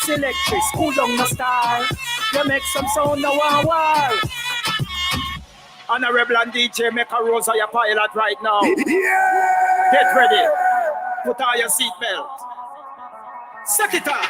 Electric, school on the style. You make some sound now and wall. Honorable and DJ Mekka Rosa, your pilot right now. Yeah! Get ready. Put on your seatbelt. Suck it up.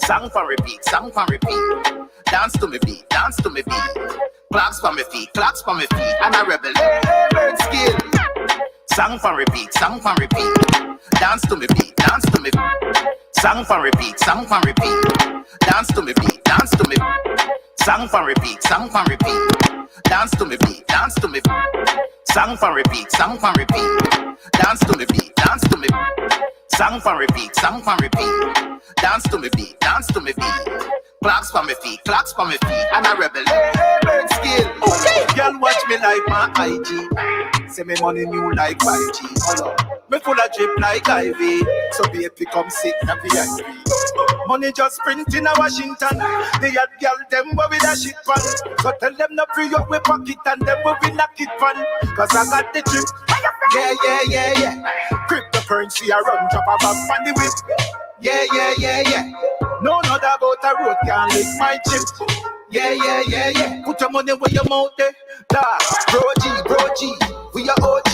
Song for repeat, song for repeat. Dance to me beat, dance to me beat. Clocks for me feet, clocks for me feet. And a rebel, bird skill. Song for repeat, song for repeat. Dance to me beat, dance to me beat. Song for repeat, song for repeat. Dance to me beat, dance to me beat. Song for repeat, song for repeat. Dance to me beat, dance to me beat. Song for repeat, song for repeat. Dance to me beat, dance to me beat. Song for repeat, song for repeat. Dance to me beat, dance to me beat. Clocks for me feet, clocks for me feet. And a rebel, bird skill. Okay. Girl, watch me like my IG. Say me money new like 5G. Me full of drip like Ivy. So baby come sit na VIP. Money just print in a Washington. The hot girl them where we da shit pan. So tell them not free up we pocket and them where we knock it pan. Cause I got the drip. Yeah. Cryptocurrency I run drop a bag on the whip. Yeah. No other about a road can't lick my chip. Yeah. Put your money where your mouth there. Da, bro G, we are OG.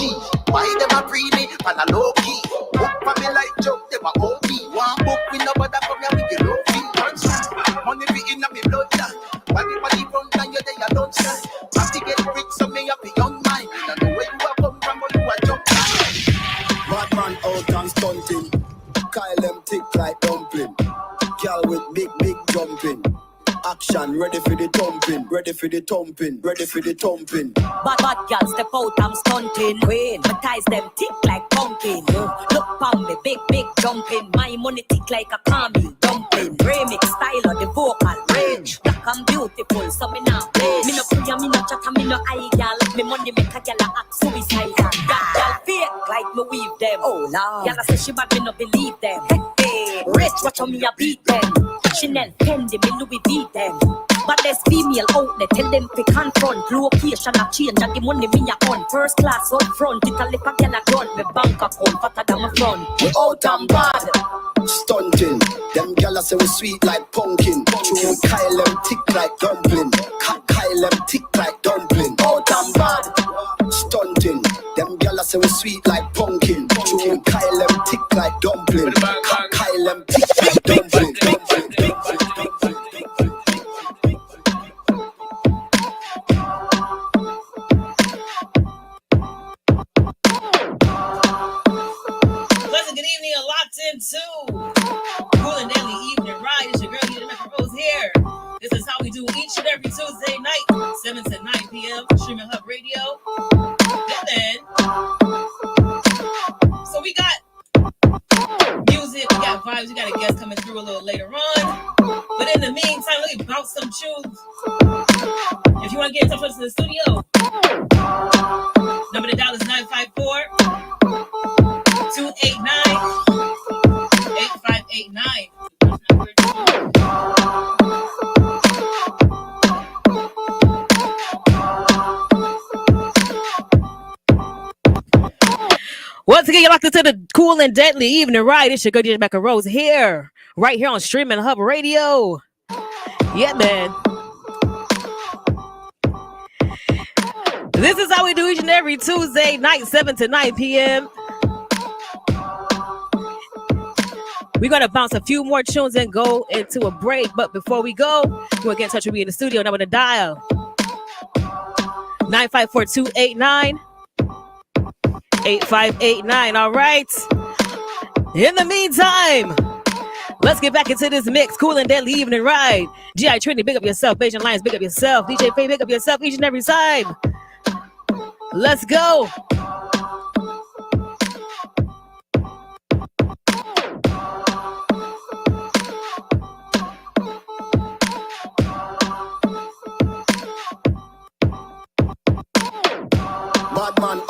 Why them a pre me and a low key? Book for me like joke, them a OP. One book we no bother come here with your low key. Money be in a me blood da. Body front and you there you don't shine. Have to get rich so me have a young mind. I know where you a come from but you a jump. Bad man out and stunting. Kyle them tick like dumpling. Girl with big jumping. Action, ready for the thumping, ready for the thumping, ready for the thumping. Bad girl step out, I'm stunting. Queen, my ties them tick like pumpkin. Look pon me, big jumping. My money tick like a caramel dumpling. Remix style of the vocal range. Black and beautiful, so me not play. Me no play, me no chat, me no eye girl. Me money make a girl act suicidal. Girl fake like me weave them. Oh Lord, girl say she bad, me no believe them. Hey, rich, watch how me a beat them. Chanel, Fendi, me Louis V them. But there's female out there, tell them to confront. Location a change and the money me a on. First class up front, it a lip a girl a gun. Me bank account fatter than my front. We out and bad. Stunting, them gyal say we sweet like pumpkin. True Kyle them tick like dumpling. Kyle them tick like dumpling. Out and bad. Stunting, them gyal say we sweet like pumpkin. True Kyle them tick like dumpling. Kyle them tick like dumpling. Good evening, you're locked into Cool and Daily Evening Ride. It's your girl, Mekka Rose here. This is how we do each and every Tuesday night, 7 to 9 p.m. Streaminn HUBB Radio. And then, so we got music, we got vibes, we got a guest coming through a little later on. But in the meantime, let me bounce some tunes. If you want to get in touch with us in the studio, number to dial is 954 289 8589. Once again, you're locked into the Cool and Deadly Evening Ride. It's your girl, DJ Mekka Rose here, right here on Streaminn HUBB Radio. Yeah, man. This is how we do each and every Tuesday night, 7 to 9 p.m. We're going to bounce a few more tunes and go into a break. But before we go, you want to get in touch with me in the studio. Number to dial 954-289 8589. All right. In the meantime, let's get back into this mix. Cool and Deadly Evening Ride. G.I. Trinity, big up yourself. Beijing Lions, big up yourself. DJ Faye, big up yourself each and every time. Let's go.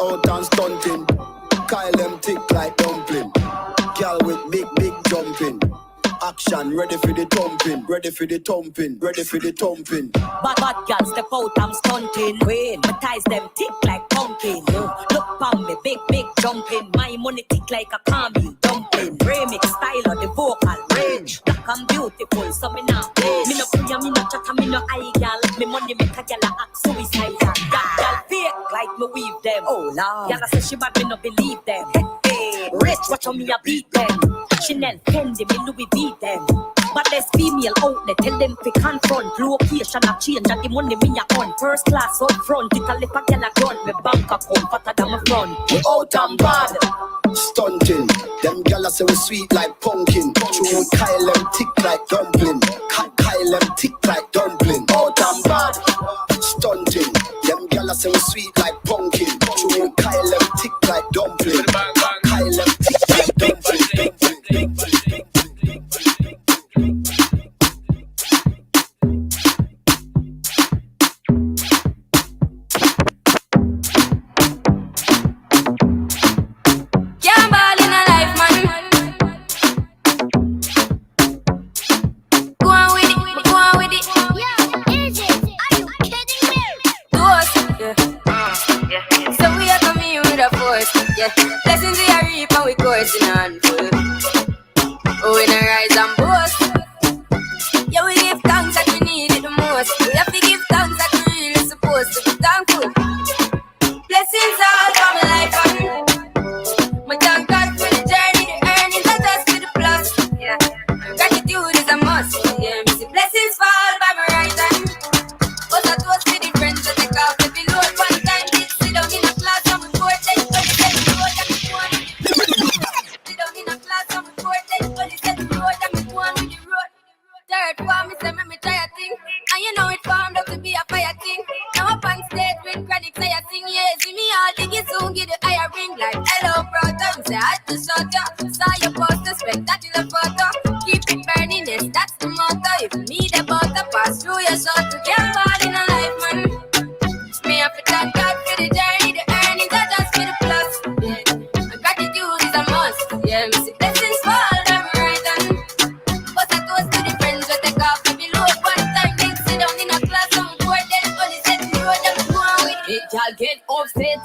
out and stunting. Kyle them tick like dumpling. Girl with big jumping. Action, ready for the thumping, ready for the thumping, ready for the thumping. Bad girl step out, I'm stunting. Queen, my ties them tick like pumpkin. Look pon me, big jumping. My money tick like a caramel dumpling. Remix style of the vocal range. Black and beautiful, so me now play. Me no puya, me no chatter, me no eye girl. Me money make a girl act suicidal. Girl fake like me weave them. Oh Lord, girl say she bad, me no believe them. Hey, rich, watch how me a beat them. Chanel, Fendi, me Louis V them. But there's female outlet, tell them to confront. Location a change, and the money me a on. First class up front, it a lip a girl a gun. Me bank account fatter than my front. We out and bad. Stunting, them gyal say we sweet like pumpkin. True Kyle them tick like dumpling. Kyle them tick like dumpling. Out and bad. Stunting, them gyal say we sweet like pumpkin. True Kyle them tick like dumpling. Kyle them tick like dumpling. Yeah, blessings we are reap and we coursing on full. Oh, we no rise and boast. Yeah, we give thanks that we need it the most. We have to give thanks that we really supposed to be thankful. Blessings all for my life and my thank God for the journey, the earnings and just for the plus. Yeah, gratitude is a must. Yeah, me see blessings fall by my right hand. But I toast to the friends that take off the load one time. Did sit down in a class and we board them. Third form, me say me try a thing. And you know it formed up to be a fire thing. Now up on stage with chronic say I sing. Yeah, see me all diggy soon, get the higher ring. Like hello brother, me say I to shut ya. Saw your poster, spectacular photo. Keep it burning, yes, that's the motto. If me the butter pass through your soul to get ball in a life, man. Me have to thank God for the journey, the earnings are just for the plus. Yeah, and gratitude is a must. Yeah, me see blessings fall down my right hand. But I toast to the friends that take off the load one time. They sit down in a class and board them only set the road and go on with it. Y'all get upset,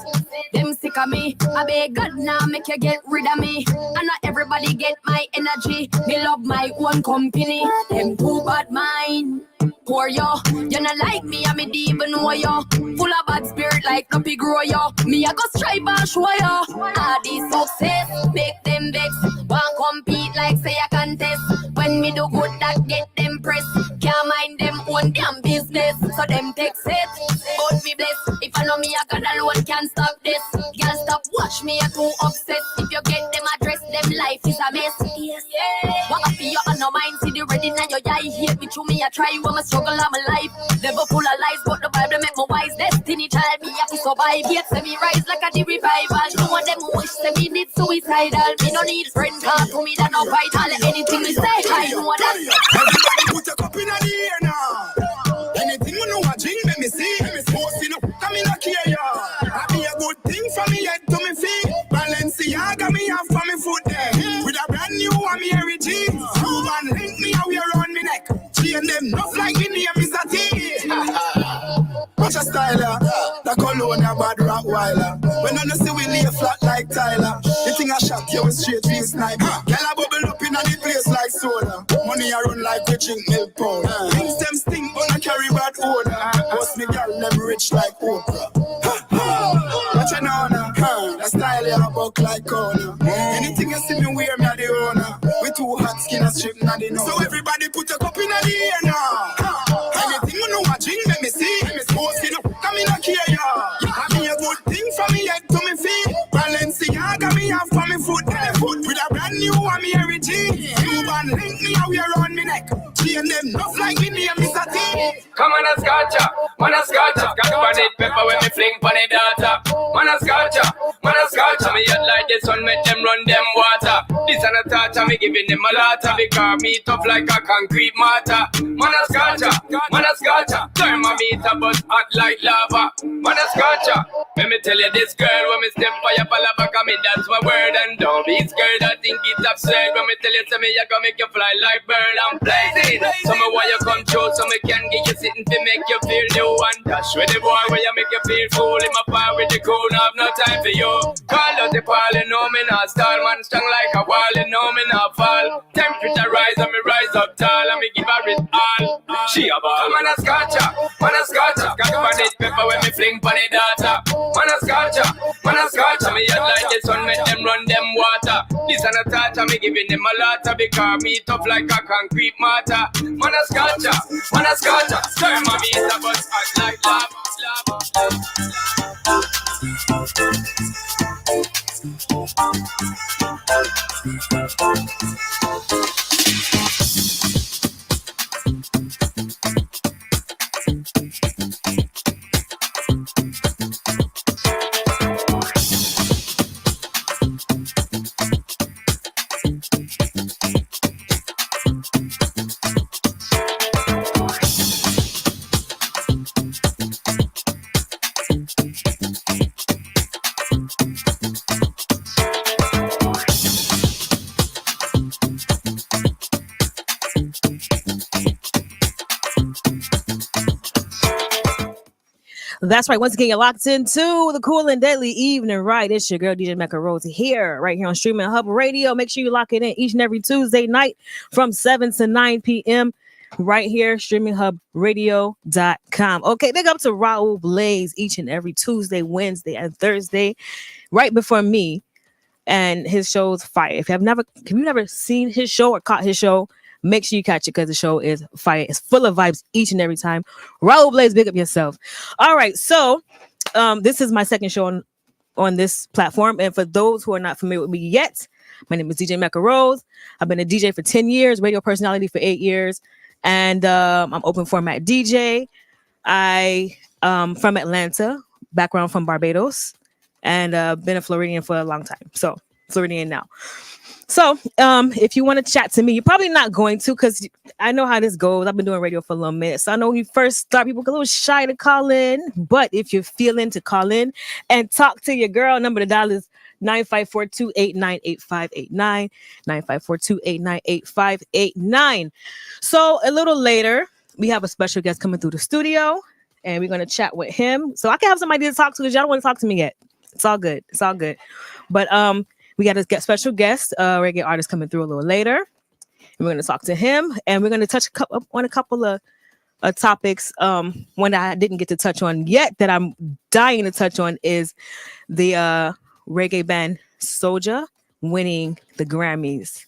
them sick of me. I beg God now make you get rid of me. And not everybody get my energy. Me love my own company. Them too bad mind. Poor yo, you not like me, I me deep even know yo. Full of bad spirit like puppy grow yo. Me I go strive and show yo. All these success make them vex. Want compete like say I contest. When me do good that get them press. Can't mind them own damn business. So them take set, but me bless. If I know me I God alone can't stop this. Can't stop watch me I too obsessed. If you get them address them life is a mess. Yes, yeah. What up you on no mind see the ready now your eye hate me through me I try when my struggle of my life. Never full of lies but the Bible make me wise. Destiny child me have to survive. Yet say me rise like a the revival. No one them wish say me need suicidal. Me no need friend can't to me that no vital. Anything me say I know that. Everybody put a cup in the air now. Anything you know a drink let me see. Me supposed to know come in a care ya. I be a good thing from me head to me feet. Balenciaga me have for me foot there. With a brand new one me Harry G. Prove and link me how we around me neck. Chain them not like me name is a T. Watch a styler, the cologne a bad Rottweiler. When I see we lay flat like Tyler. The thing I shot you with straight feel sniper. Girl a bubble up in the place like soda. Money a run like we drink milk powder. Things them stink but I carry bad odor. Bust me girl them rich like Oprah. Watch a nana, the style ya buck like corner. Anything you see me wear me a the owner. We too hot skin a strip na the know. So everybody put a cup in the air now. Anything you know a drink let me see. Me supposed to know come in a care ya. I be a good thing from me head to me feet. Balenciaga me have for me foot. With a brand new one me Harry G. You man link me how we around me neck. Chain them not like me name is a T. Come on a scotcha, man a scotcha. Got one it pepper when me fling pon the data. Man a scotcha, me head like the sun make them run them water. This and a touch starter, me giving them a lot. Because me tough like a concrete mortar. Man a scotcha, thermometer but hot like lava. Man a scotcha. Let me tell you this girl, when me step for your palabaka, me that's my word. And don't be scared, I think it's absurd. When me tell you, say me, I gonna make you fly like bird. I'm blazing. So me why you come through, so me can get you sitting to make you feel new. And dash with the boy where you make you feel cool. In my power with the cool, have no time for you. Call out the ball, you know me not stall. Man strong like a wall, you know me not fall. Temperature rise and me rise up tall. And me give her it all. She a ball. Man a scotcha. Got on it pepper when me fling pon the data. Man a scotcha. Me head like the sun, make them run them water. This and a touch, me giving them a lot. Because me tough like a concrete mortar. Man a scotcha. Thermometer but hot like lava. That's right. Once again, you're locked into the cool and deadly evening, right? It's your girl, DJ Mekka Rose here, right here on Streaminn HUBB Radio. Make sure you lock it in each and every Tuesday night from 7 to 9 p.m. right here, StreamingHubbRadio.com. Okay, big up to Raul Blaze each and every Tuesday, Wednesday, and Thursday, right before me. And his show's fire. If you've never seen his show or caught his show, make sure you catch it because the show is fire. It's full of vibes each and every time. Raul Blaze, big up yourself. All right, so this is my second show on this platform. And for those who are not familiar with me yet, my name is DJ Mekka Rose. I've been a DJ for 10 years, radio personality for 8 years, and I'm open format DJ. I from Atlanta, background from Barbados, and been a Floridian for a long time. So Floridian now. So if you want to chat to me, you're probably not going to, because I know how this goes. I've been doing radio for a little minute. So I know when you first start, people get a little shy to call in. But if you're feeling to call in and talk to your girl, number to dial is 954-289-8589. 954-289-8589. So a little later, we have a special guest coming through the studio, and we're going to chat with him. So I can have somebody to talk to, because y'all don't want to talk to me yet. It's all good. But we got a special guest, reggae artist coming through a little later. And we're going to talk to him, and we're going to touch on a couple of topics. One that I didn't get to touch on yet that I'm dying to touch on is the reggae band Soulja winning the Grammys.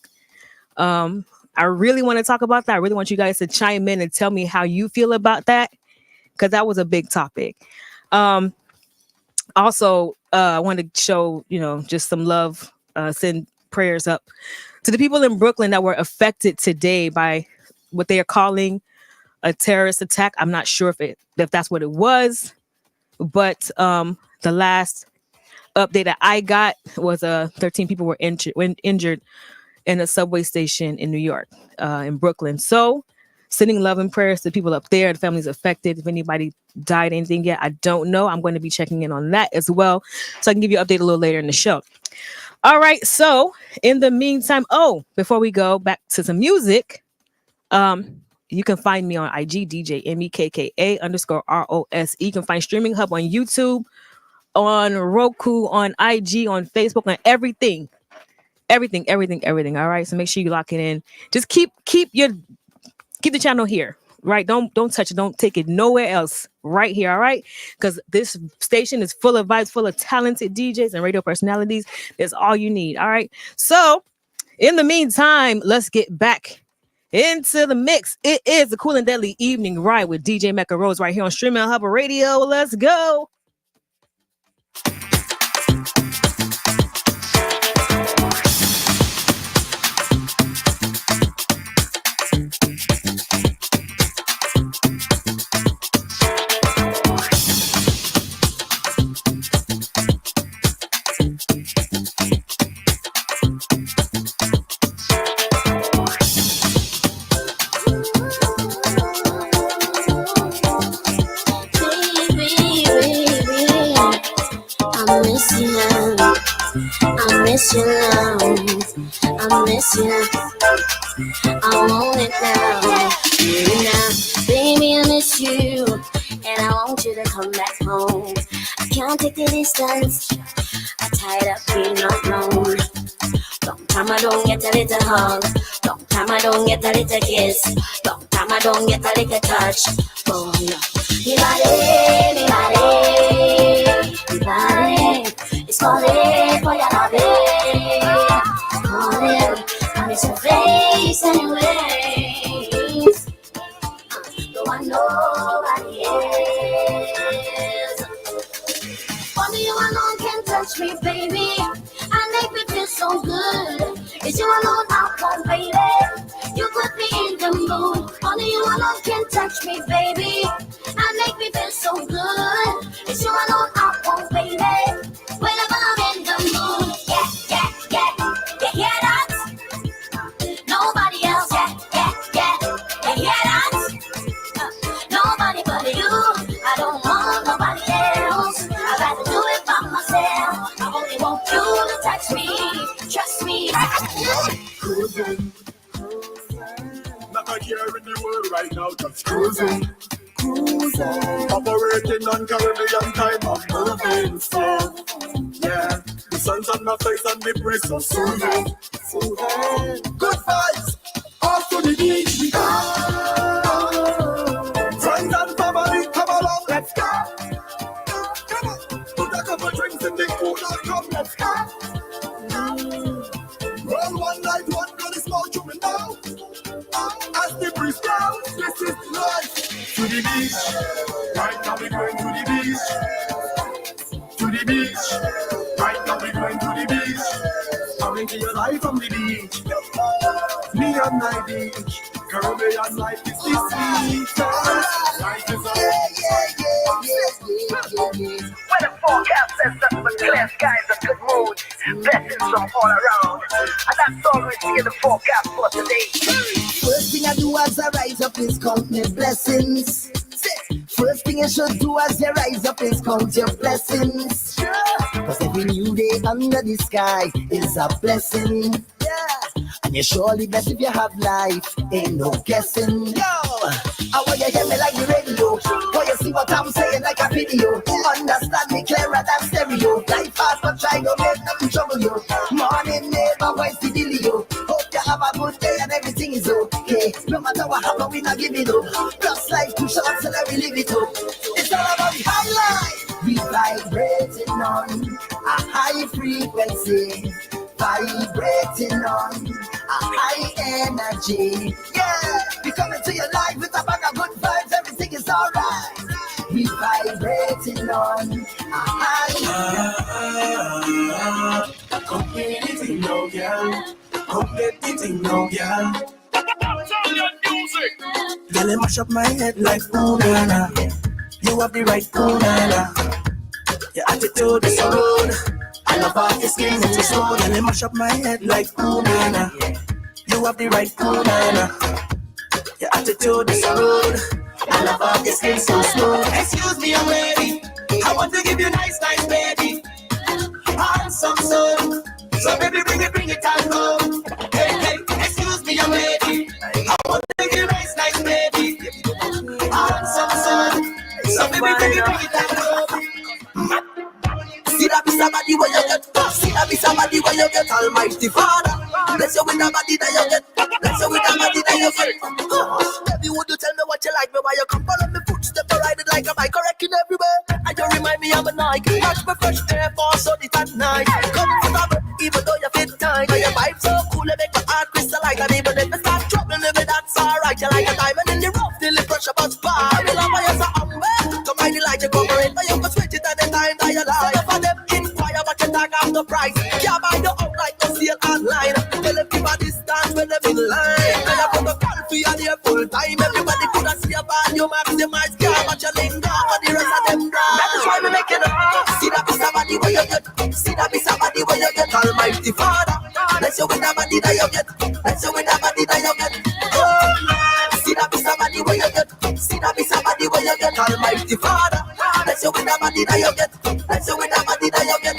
I really want to talk about that. I really want you guys to chime in and tell me how you feel about that, because that was a big topic. Also, I want to show, just some love, send prayers up to the people in Brooklyn that were affected today by what they are calling a terrorist attack. I'm not sure if that's what it was, but the last update that I got was 13 people were injured in a subway station in New York, in Brooklyn. So sending love and prayers to people up there, the families affected. If anybody died, anything yet, I don't know. I'm going to be checking in on that as well, so I can give you an update a little later in the show. All right. So in the meantime, before we go back to some music, you can find me on IG, DJ MEKKA_ROSE. You can find Streaming Hub on YouTube, on Roku, on IG, on Facebook, on everything. All right. So make sure you lock it in. Just keep the channel here, right? Don't touch it. Don't take it nowhere else. Right here. All right. Because this station is full of vibes, full of talented DJs and radio personalities. That's all you need. All right. So in the meantime, let's get back into the mix. It is the Cool and Deadly Evening Ride with DJ Mekka Rose right here on Streaminn HUBB Radio. Let's go. miss you now. I miss you. I want it now. Really now. Baby, I miss you. And I want you to come back home. I can't take the distance. I'm tired of being alone. Long time I don't get a little hug. Long time I don't get a little kiss. Long time I don't get a little touch. Oh no. Me body, it's calling for your loving. Calling, I miss your face anyways. Don't want nobody else. Only you alone can touch me, baby, and make me feel so good. It's you alone I want, baby. You put me in the mood. Only you alone can touch me, baby, and make me feel so good. It's you alone I want, baby. Whenever I'm in the mood, yeah, yeah, yeah. You hear that? Nobody else, yeah, yeah, yeah. You hear that? Nobody but you. I don't want nobody else. I gotta do it by myself. I only want you to touch me. Trust me. Cruising. Not a care in the world right now, just cruising. Operating on Caribbean time, I'm moving slow. Yeah, the sun's on my face and me breath so soothing. Good vibes, off to the beach we go. Friends and family, come along, let's go. Come on, put a couple drinks in the cooler, come, let's go. Roll one night, one gun is more to me now. As the breeze blows, this is life. To the beach, right now we're going to the beach. To the beach, right now we're going to the beach. Coming to your life from the beach. Me and my beach. Caribbean life is the sweet. Life is When the forecast says nothing but clear skies and good moods, blessings from all around. And that's all we see in the forecast for today. First thing I do as I rise up is count my blessings. First thing you should do as you rise up is count your blessings. Cause every new day under the sky is a blessing. Yeah. And you're surely blessed if you have life, ain't no guessing. Yo, I want you hear me like the radio. Want you see what I'm saying like a video. Understand me clearer than stereo. Life fast but try to make nothing trouble you. Morning neighbor, where's the dealio? Hope you have a good day and everything is okay. No matter what happen, we not give it up. Just like too short, so let me live it up. It's all about the highlight. We vibrating on a high frequency. Vibrating on a high energy. Yeah, we coming to your life with a bag of good vibes. Everything is alright. We vibrating on a high. Come get it in no girl. Come get it in no girl. Girl, you mash up my head like ooh-na-na. You have the right ooh-na-na. Your attitude is so rude. I love how your skin is so smooth. Girl, you mash up my head like ooh-na-na. You have the right ooh-na-na. Your attitude is so rude. I love how your skin so smooth. Excuse me, I'm ready. I want to give you nice, baby. Handsome son. So baby, bring it and go. Hey, excuse me, I'm ready. I want to give you nice, baby. Handsome son. So baby, bring it and go. See that be somebody where you get. See that be somebody where you get. Almighty Father, bless you with the body that you get. Bless you with the body that you get. Baby, would you tell me what you like me? Why you come follow me footsteps? I ride it like a bike, correcting everywhere. And you remind me I'm a Nike. Match my fresh Air Force on it at night. Comfortable, even though you fit tight. But your vibe so cool, it make my heart crystalline. And even if I start troubling me, that's alright. You like a diamond in the rough, till the pressure buzz by. You love how you're so humble. Come ride it like you cover it, but you can switch it at the time that you like. So for them inquire, but you talk off the price. Can't buy the out like no sale online. Tell everybody stand when them in line. Now you put a call for you there full time. Everybody could have see about you maximize. Can't match your linger for the rest of them down. That is why we make it up. See that be somebody where you get. See that be somebody where you get. Almighty Father, bless you with the body that you get. Bless you with the body that you get. See that be somebody where you get. See that be somebody where you get. Almighty Father, bless you with the body that you get. Bless you with the body that you get.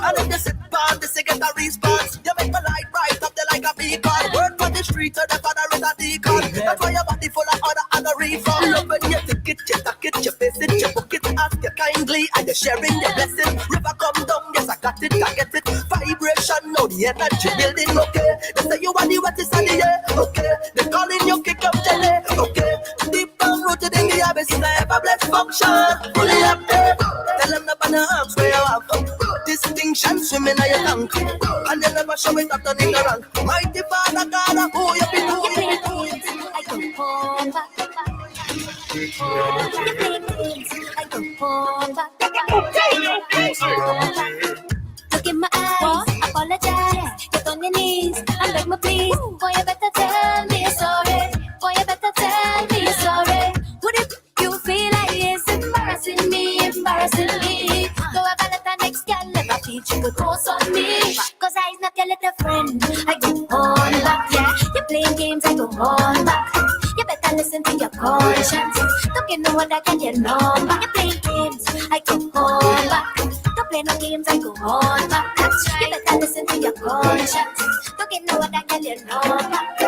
And if you sit down, this get a response. You make my light bright up there like a beacon. Work on the street, the father is a deacon. That's why your body full of honor and a refund. Love when you take it, you tuck it, you face it, you book it, ask you kindly, and you're sharing your blessing. River come down, yes, I got it, I get it. Vibration, now the energy building, okay. They say you are the wettest of the year, okay. They calling you kick up jelly, okay. Deep down rooted in the abyss, never blessed function. Fully up there, tell them the banner arms where you have distinction, swimming on your tank. And you never show it up in the rank. Mighty Father God, who you be, who you be, who you be. I go home back. I go home back. Look in my eyes, apologize. Get on your knees and beg me please. Boy, you better tell me you're sorry. Boy, you better tell me you're sorry. What if you feel like it's embarrassing me? Go have a letter next girl, never teach you could post on me. Cause I's not your little friend. I go on back, yeah. You're playing games, I go on back. You better listen to your conscience. Don't you know what I can get on back. You're playing games, I go on back. Don't play no games, I go on back. You better listen to your conscience. Don't you know what I can get on back.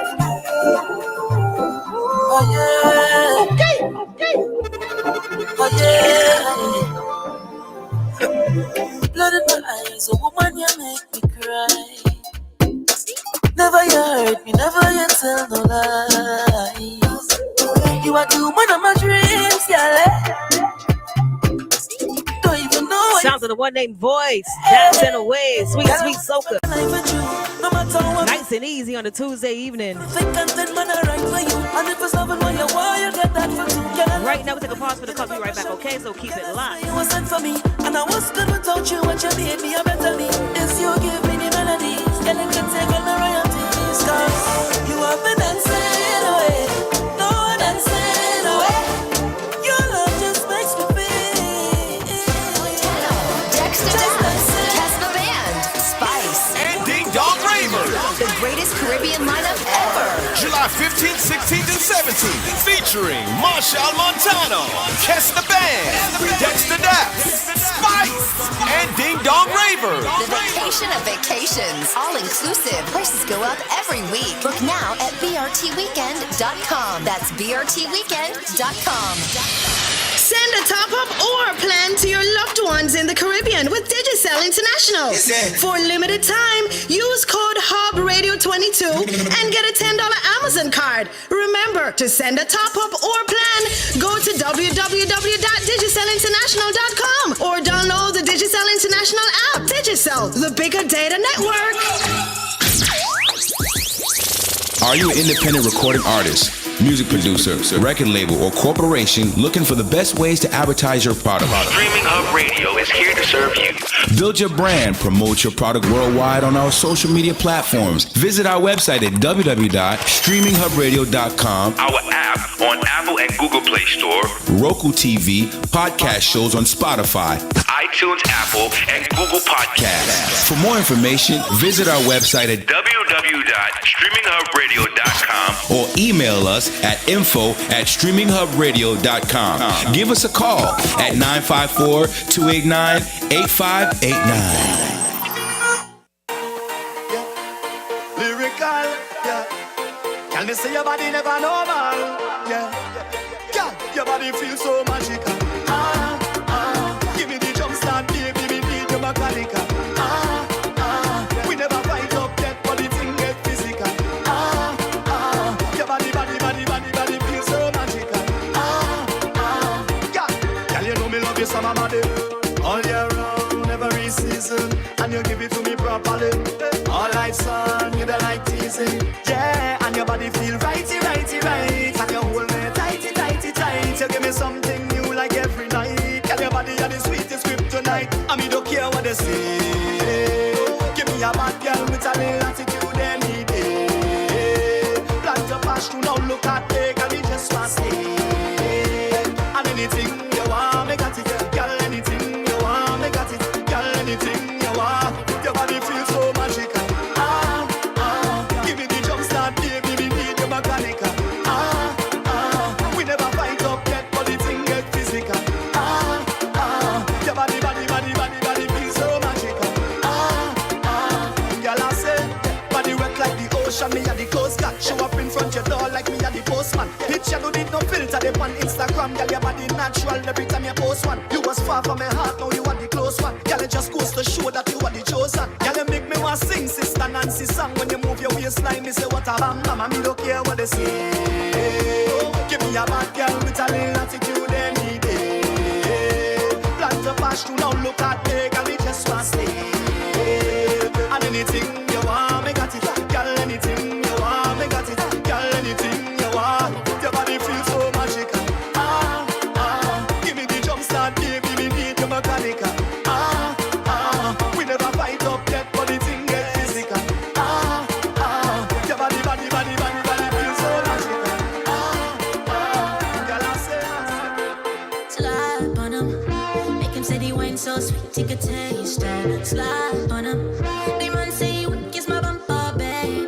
Oh yeah. Okay. Oh yeah. Blood in my eyes, a woman, you make me cry. Never you hurt me, never you tell no lies. You are the woman of my dreams, yeah. Don't even know. Sounds of the one named Voice, dancing away, sweet soca. Nice and easy on a Tuesday evening. Right now we take a pause for the club. Be right back, okay? So keep it locked. You wasn't for me, and I was good without you. What you made me a better me. If you give me the melodies, and you can take all the royalties. Cause you have been dancing away, no one dancing away. Your love just makes me feel. Dexter Tesla Band, Spice, And Ding Dong Raver. the greatest Caribbean lineup ever. July 15th, 16th, and 17th. Featuring Marshall Montano, Kesta Band, Dexter Daps, Spice, and Ding Dong Raver. The vacation of vacations, all inclusive. Prices go up every week. Book now at brtweekend.com. That's brtweekend.com. Send a top-up or plan to your loved ones in the Caribbean with Digicel International. For limited time, use code HUBB Radio22 and get a $10 Amazon card. Remember, to send a top-up or plan, go to www.digicelinternational.com or download the Digicel International app. Digicel, the bigger data network. Are you an independent recording artist, music producer, record label, or corporation looking for the best ways to advertise your product? Streaming Hub Radio is here to serve you. Build your brand, promote your product worldwide on our social media platforms. Visit our website at www.streaminghubbradio.com. Our app on Apple and Google Play Store, Roku TV, podcast shows on Spotify, iTunes, Apple, and Google Podcasts. For more information, visit our website at www.streaminghubbradio.com or email us at info@streaminghubbradio.com. Give us a call at 954-289-8589. Lyrical, yeah. Can me say your body never normal, yeah. Yeah, your body feels so magical. Give me the jump start, baby, me need your mechanical. We never fight up yet, but the thing get physical. Your body feels so magical. Yeah, girl, you know me love you, summer body. All year round, every season, and you give it to me properly. All night sun, you the like teasing. Yeah, and your body feel righty, righty, right. And you hold me tighty, tighty, tight. You give me something new like every night. Girl, your body are the sweetest kryptonite. And me don't care what they say. Give me a bad girl with a little attitude any day. Plant your passion, now look at me, girl, me just want to stay. And anything you want, me got it. Girl, anything you want, me got it. Girl, anything you want. Your body feels so magical. Give me the jump start, baby, me need your mechanical. We never fight up yet, but the thing get filter them on Instagram. Girl, your body natural every time you post one. You was far from my heart, now you are the close one. Girl, it just goes to show that you are the chosen. Girl, you make me want sing Sister Nancy song. When you move your waistline, me say what a bam. Mama, me don't care what they say. Give me a bad girl with a little attitude any day. Plan to pass through, now look at me, girl, we just want to stay. And anything you want, me got it. Girl, anything you want, me got it. Girl, anything you want. Your body feels so magical. Give me the jump start, baby, me need your mechanical. We never fight up yet, but the thing get physical. Your body feels so magical. Girl, I say, slap on him, make him say the wine so sweet he could taste it. Slap on him, the man say you would kiss my bumper, baby.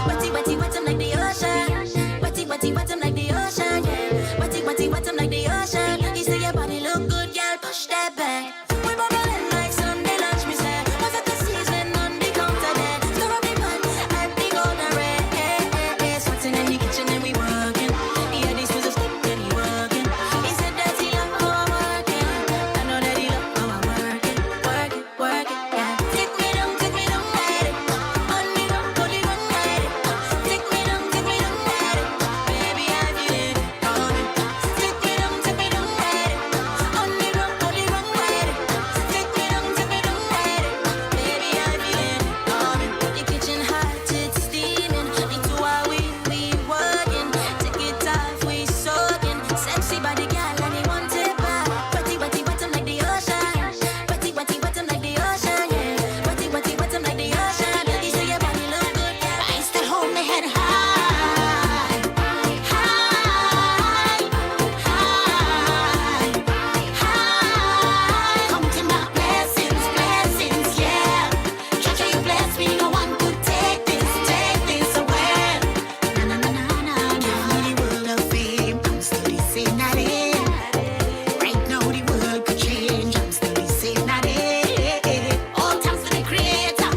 Wetty, wetty, wet him like the ocean. Wetty, wetty, wet him like the ocean, yeah. Wetty, wetty, wet him like the ocean. He say your body look good, girl, push that back. We bubbling like Sunday lunch, me say. Was it the season on the counter there? Stir up the pan at the golden red. Sweating in the kitchen and we working. Yeah, these was a stick and he working. He said that he love how I'm working. I know that he love how I'm working. Work it, yeah. Take me down, ride it. On me down, body run, ride it. Take me down, ride it. Baby, I feel it coming. Take me down, ride it. On me down, body run, ride it. Take me down, ride it. Baby, I feel it coming. The kitchen hot, it's steaming. The two are we working. Take it off, we soaking. Sexy body girl, and he want it back. Wetty, wetty, wet him like the ocean. Wetty, wetty, wet him like the ocean, yeah. Wetty, wetty, wet him like the ocean. He say your body look good, yeah. I still hold my head high, high, high, high. Counting my blessings, yeah. Judge you bless me, no one could take this away. Na na na na na. Give me the world of fame, I'm still the same, not it. Right now the world could change, I'm still the same, not it. All thanks to the creator,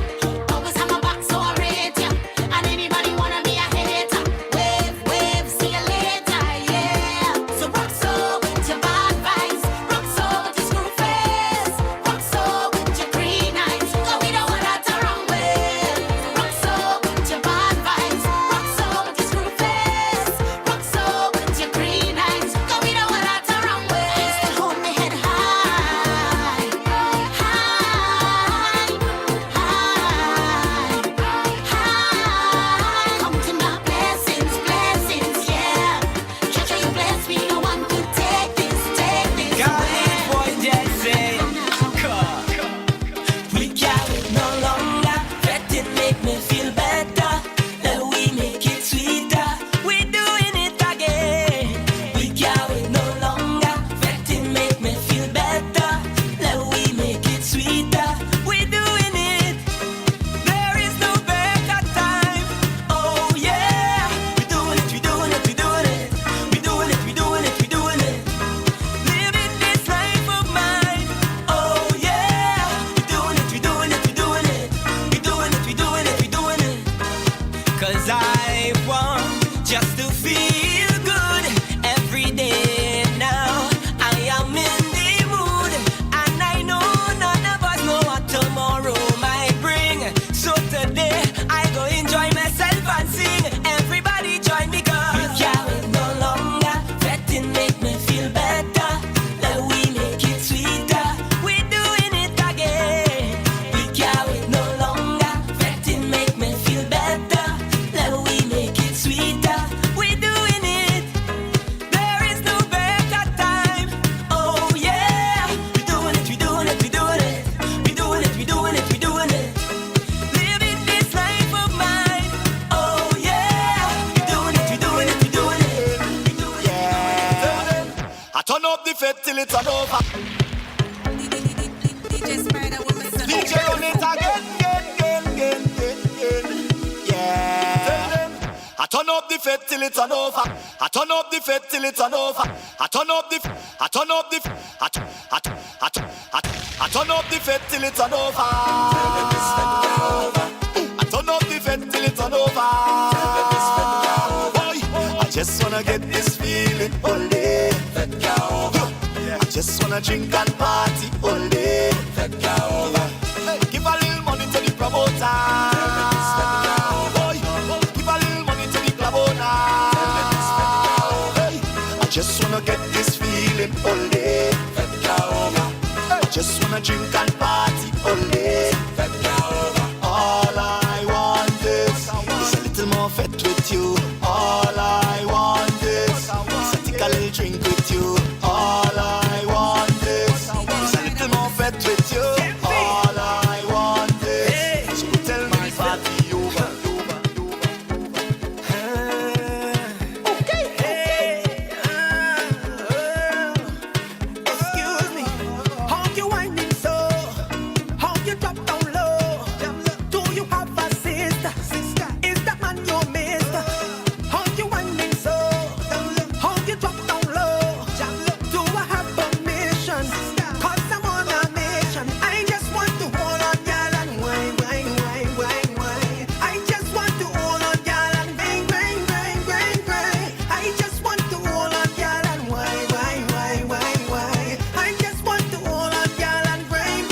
always have my back so I rate ya. And anybody wanna be a hater, wave, see you later, yeah. So rock so with your bad vibes, rock so with your screw face, rock so with your green eyes, 'cause we don't want that wrong way. Rock so with your bad vibes, rock so with your screw face, rock so with your green eyes, 'cause we don't want that wrong way. I still hold my head high, high, high. Counting my blessings, yeah. Judge you bless me, no one could take this away. boy, Jesse. We got it no longer. Let it make me feel better. Let we make it sweeter. We doing it again. We got it no longer. Let it make me feel better. Let we make it sweeter. We doing it. There is no better time. Oh yeah. We doing it. We doing it. We doing it. We doing it. We doing it. We doing it. Living this life of mine. Oh yeah. We doing it. We doing it. We doing it. We doing it. We doing it. We doing it. 'Cause I want just to feel good every day now. I am in the mood, and I know none of us know what tomorrow might bring. So today I go enjoy myself and sing. Everybody join me, 'cause we can't wait no longer. Let it make me feel better. Let we make it sweeter. We doing it again. We can't wait no longer. Let it make me feel better. Let we make it sweeter. We doing it. There is no better time. Oh yeah. We doing it. We doing it. We doing it. We doing it. We doing it. We doing it. Living this life of mine. Oh yeah. We doing it. We doing it. We doing it. We doing it. I turn up the fete till it's over. DJ run it again. Yeah. I turn up the fete till it's over. I turn up the fete till it's over. I turn up the fete till it's over. I turn up the fete till it's over. Boy, I just wanna get this feeling. feeling all day. I just wanna drink and party all day. Hey, give a little money to the promoter. Boy, give a little money to the club owner. Hey, I just wanna get this feeling all day. I just wanna drink and party all day. All I want is a little more fete with you. All I want is a take a little drink with you. All I want is a little more fete with you. All I want is so tell me the party over. Excuse me, how you whining so? How you drop down low? Do you have a sister? Is that man your mister? How you whining so? How you drop down low? Do I have permission? 'Cause I'm on a mission. I just want to hold on, y'all, and wine. I just want to hold on, y'all, and bang. I just want to hold on, y'all, and wine. I just want to hold on, y'all, and bang.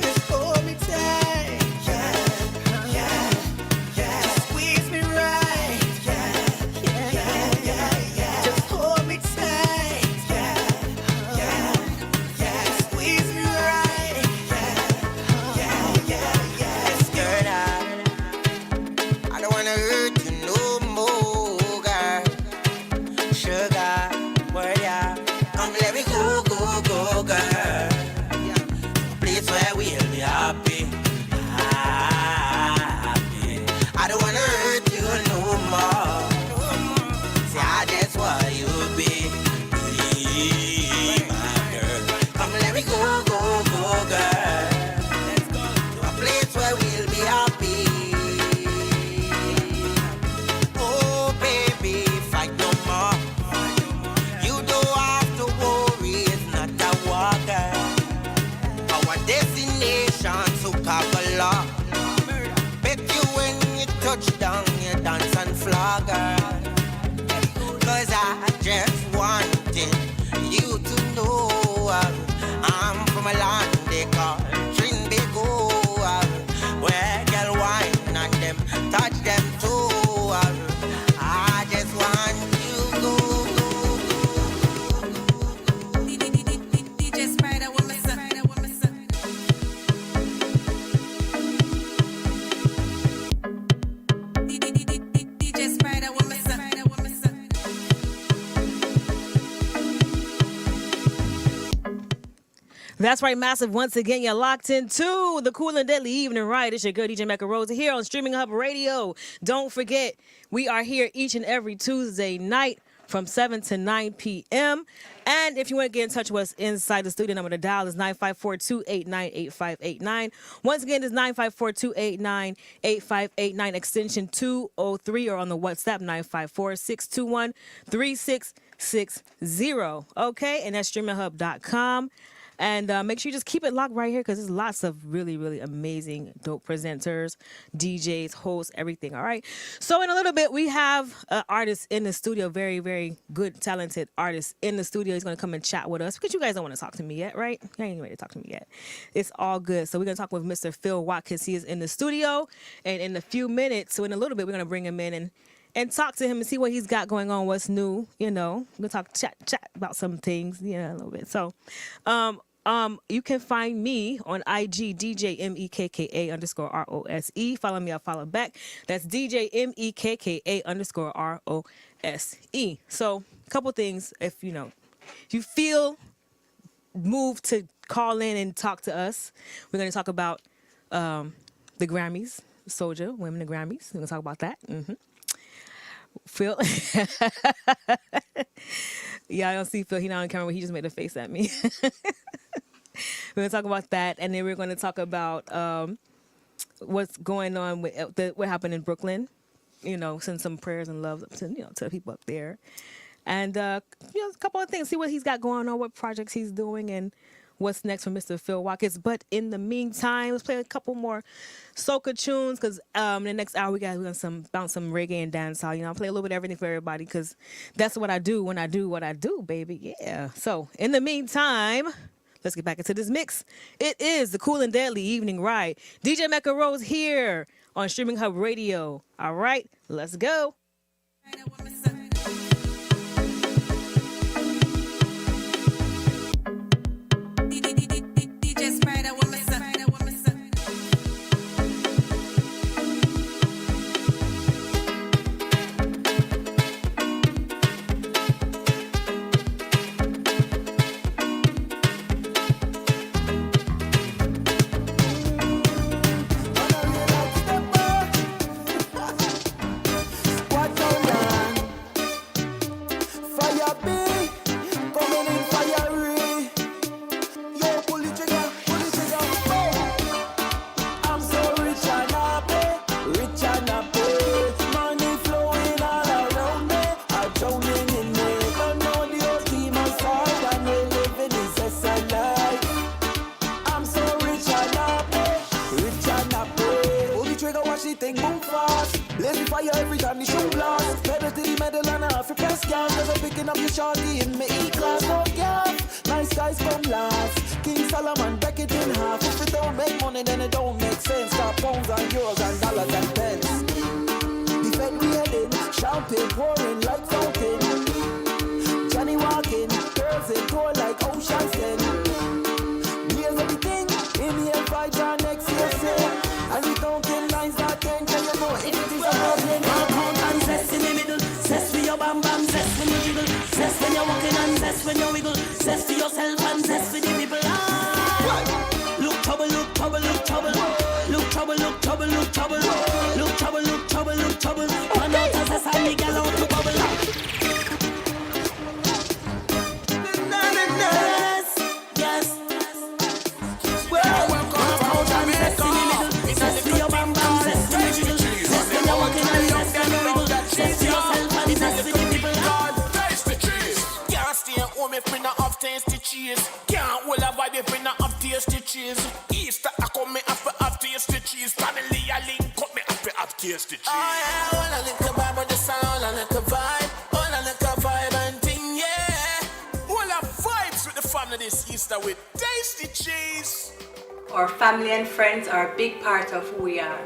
Just hold me tight, yeah. Squeeze me right, yeah. Just hold me tight, yeah. Squeeze me right, yeah. Girl, I don't wanna hurt you no more, girl. Sugar, word, yeah. Come let me go, girl. A place where we'll be happy. I don't wanna hurt you no more. See, I just want you be my girl. Come let me go, girl. To a place where we'll be happy. Oh, baby, fight no more. You don't have to worry, it's not a walker. Our destination, Coca-Cola. Bet you when you touch down, you dance and flogger. 'Cause I just wanted you to know I'm from a land they call Trinbago, where girl wine and them touch them too. I just want you go. DJ Spider with me, son. DJ Spider with me, son. That's right, Massive. Once again, you're locked into the Cool and Deadly Evening Ride. It's your girl, DJ Mekka Rose, here on Streaming Hub Radio. Don't forget, we are here each and every Tuesday night from 7 to 9 p.m. And if you want to get in touch with us inside the studio, number to dial is 954-289-8589. Once again, it's 954-289-8589, extension 203, or on the WhatsApp, 954-621-3660. Okay, and that's streaminghub.com. And make sure you just keep it locked right here, because there's lots of really, really amazing, dope presenters, DJs, hosts, everything. All right. So in a little bit, we have an artist in the studio, very, very good, talented artist in the studio. He's going to come and chat with us, because you guys don't want to talk to me yet, right? You ain't ready to talk to me yet. It's all good. So we're going to talk with Mr. Phil Watkins. He is in the studio. And in a few minutes, so in a little bit, we're going to bring him in and talk to him and see what he's got going on, what's new, you know. We're going to chat about some things, a little bit. So, you can find me on IG, DJ MEKKA_ROSE. Follow me, I'll follow back. That's DJ MEKKA_ROSE. So, a couple things. If you feel moved to call in and talk to us, we're going to talk about the Grammys, Soulja, Women in Grammys. We're going to talk about that. Phil. Yeah, I don't see Phil. He's not on camera, but he just made a face at me. We're going to talk about that. And then we're going to talk about what's going on with what happened in Brooklyn. Send some prayers and love to the people up there. And, a couple of things. See what he's got going on, what projects he's doing, and what's next from Mr. Phil Watkins. But in the meantime, let's play a couple more soca tunes because in the next hour we're gonna bounce some reggae and dancehall. You know, I'll play a little bit of everything for everybody because that's what I do when I do what I do, baby. Yeah. So in the meantime, let's get back into this mix. It is the Cool and Deadly Evening Ride. DJ Mekka Rose here on Streaming Hub Radio. All right, let's go. DJ Spider with my son. Our family and friends are a big part of who we are.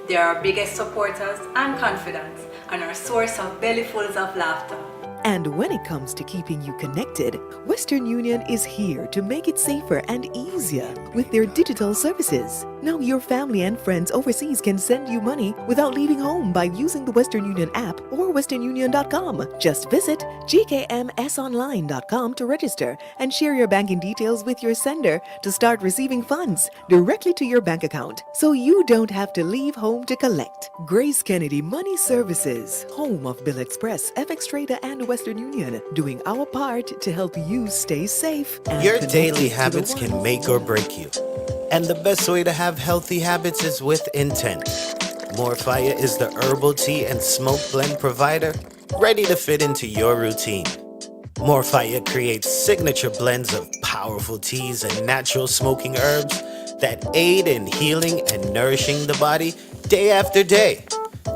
They are our biggest supporters and confidants, and our source of bellyfuls of laughter. And when it comes to keeping you connected, Western Union is here to make it safer and easier with their digital services. Now your family and friends overseas can send you money without leaving home by using the Western Union app or westernunion.com. Just visit gkmsonline.com to register and share your banking details with your sender to start receiving funds directly to your bank account, so you don't have to leave home to collect. Grace Kennedy Money Services, home of Bill Express, FX Trader, and Western Union, doing our part to help you stay safe. And your daily habits can make or break you. And the best way to have healthy habits is with intent. Morfire is the herbal tea and smoke blend provider ready to fit into your routine. Morfire creates signature blends of powerful teas and natural smoking herbs that aid in healing and nourishing the body day after day.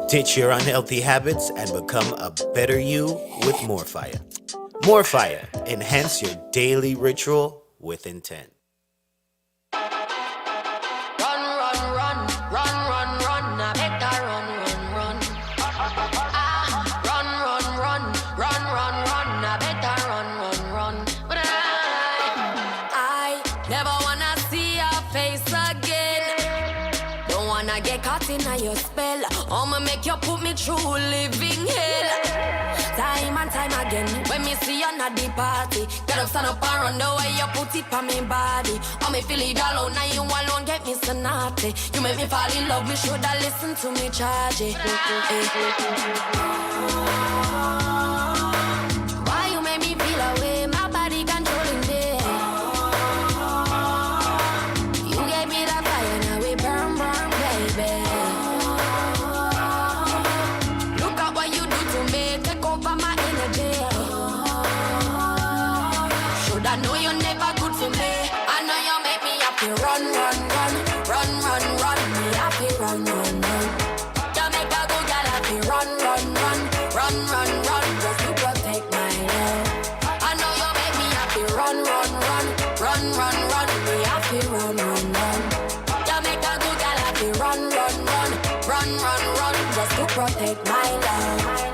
Ditch your unhealthy habits and become a better you with Morfire. Morfire, enhance your daily ritual with intent. Your spell, I'ma make you put me through living hell. Time and time again, when me see you at the party, get up, stand up and run the way you put it on me body. Oh, me feel it alone, now you alone get me so naughty. You make me fall in love, me shoulda listen to me charge it. Why you make me feel away, my body controlling me. You gave me that fire, now we burn, burn, baby. I know you're never good for me. I know have to run, run, run, run, run, run. Me have to run, run, run. Jamaica good girl have to run, run, run, run, run, run, just to protect my love. I know you make me have to run, run, run, run, run, run. Me have to run, run, run. Jamaica good girl have to run, run, run, run, run, run, just to protect my love.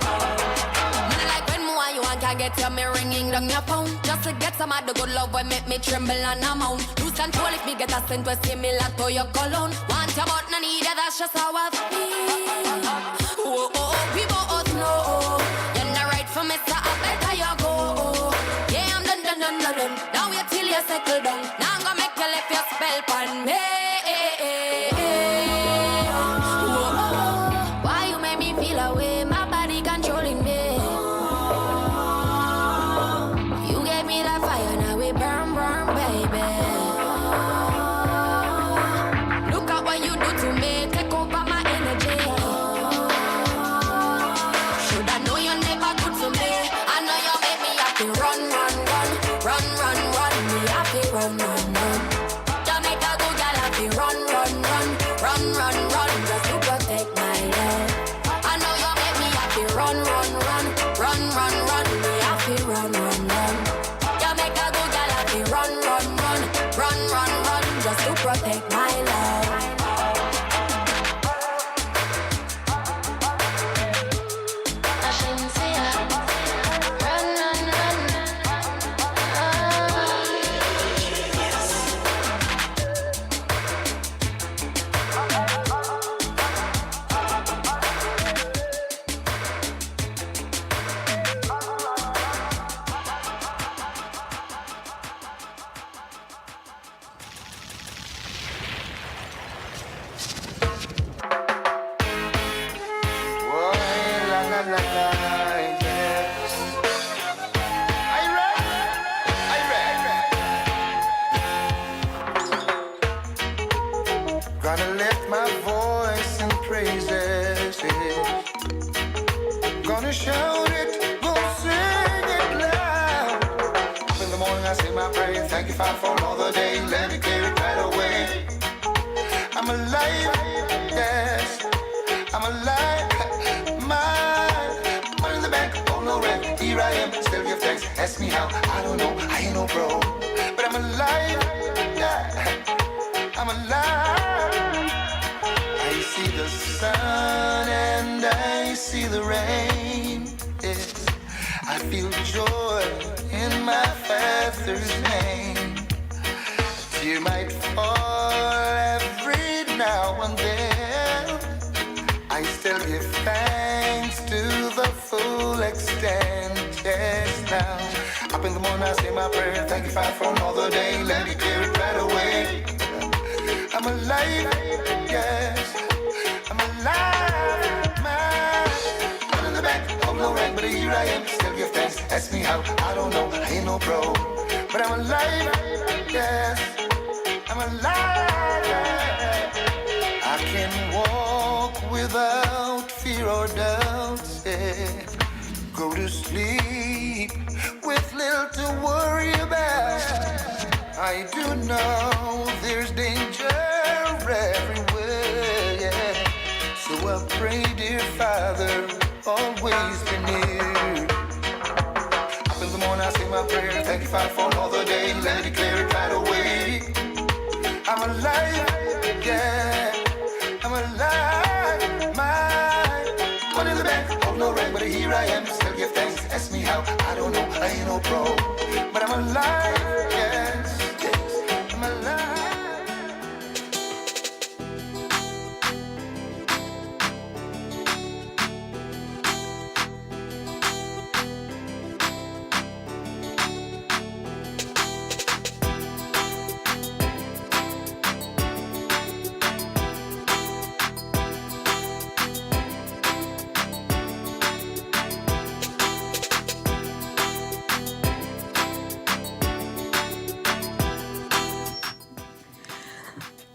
Can get you me ringing down your phone just to get some of the good love will make me tremble and amount. Lose control if me get a scent was similar to your cologne. Want your but no need it, that's just how I feel. Oh, oh, we both know you're not right for me, so I better you go. Yeah, I'm done, done, done, done, done. Now wait till you settle down. Now I'm gonna make you left your spell on me. Oh, oh, why you make me feel away? My body controlling me. Run, run, run. Jamaica good girl have to run, run, run, run, run, run, just to protect my love. I know you make me have to run, run, run, run, run, run. Me have to run, run, run. Jamaica good girl have to run, run, run, run, run, run, just to protect my love. Gonna lift my voice in praises, yeah. Gonna shout it, gonna sing it loud. Up in the morning I say my prayer, thank you Father for another day. Let me clear it right away. I'm alive, yes, I'm alive. Money in the bank, oh no rent. Here I am, still give thanks. Ask me how, I don't know, I ain't no pro, but I'm alive, yeah. I'm alive. I see the sun and I see the rain. Yes, I feel joy in my Father's name. A tear might fall every now and then. I still give thanks to the full extent. Yes, now up in the morning I say my prayer. Thank you Father for another day. Let me clear it right away. I'm alive, yes, I'm alive, man. One in the back, oh no rank, but here I am, still give thanks. Ask me how, I don't know, I ain't no pro, but I'm alive, yes, I'm alive. I can walk without fear or doubt, yeah. Go to sleep with little to worry about. I do know there's danger everywhere, yeah. So I pray, dear Father, always be near. Up in the morning I say my prayer, thank you Father for another day. Let it clear it right away. I'm alive, yeah, I'm alive. My one in the bank, oh no rank, but here I am, still give thanks. Ask me how, I don't know, I ain't no pro, but I'm alive, yes.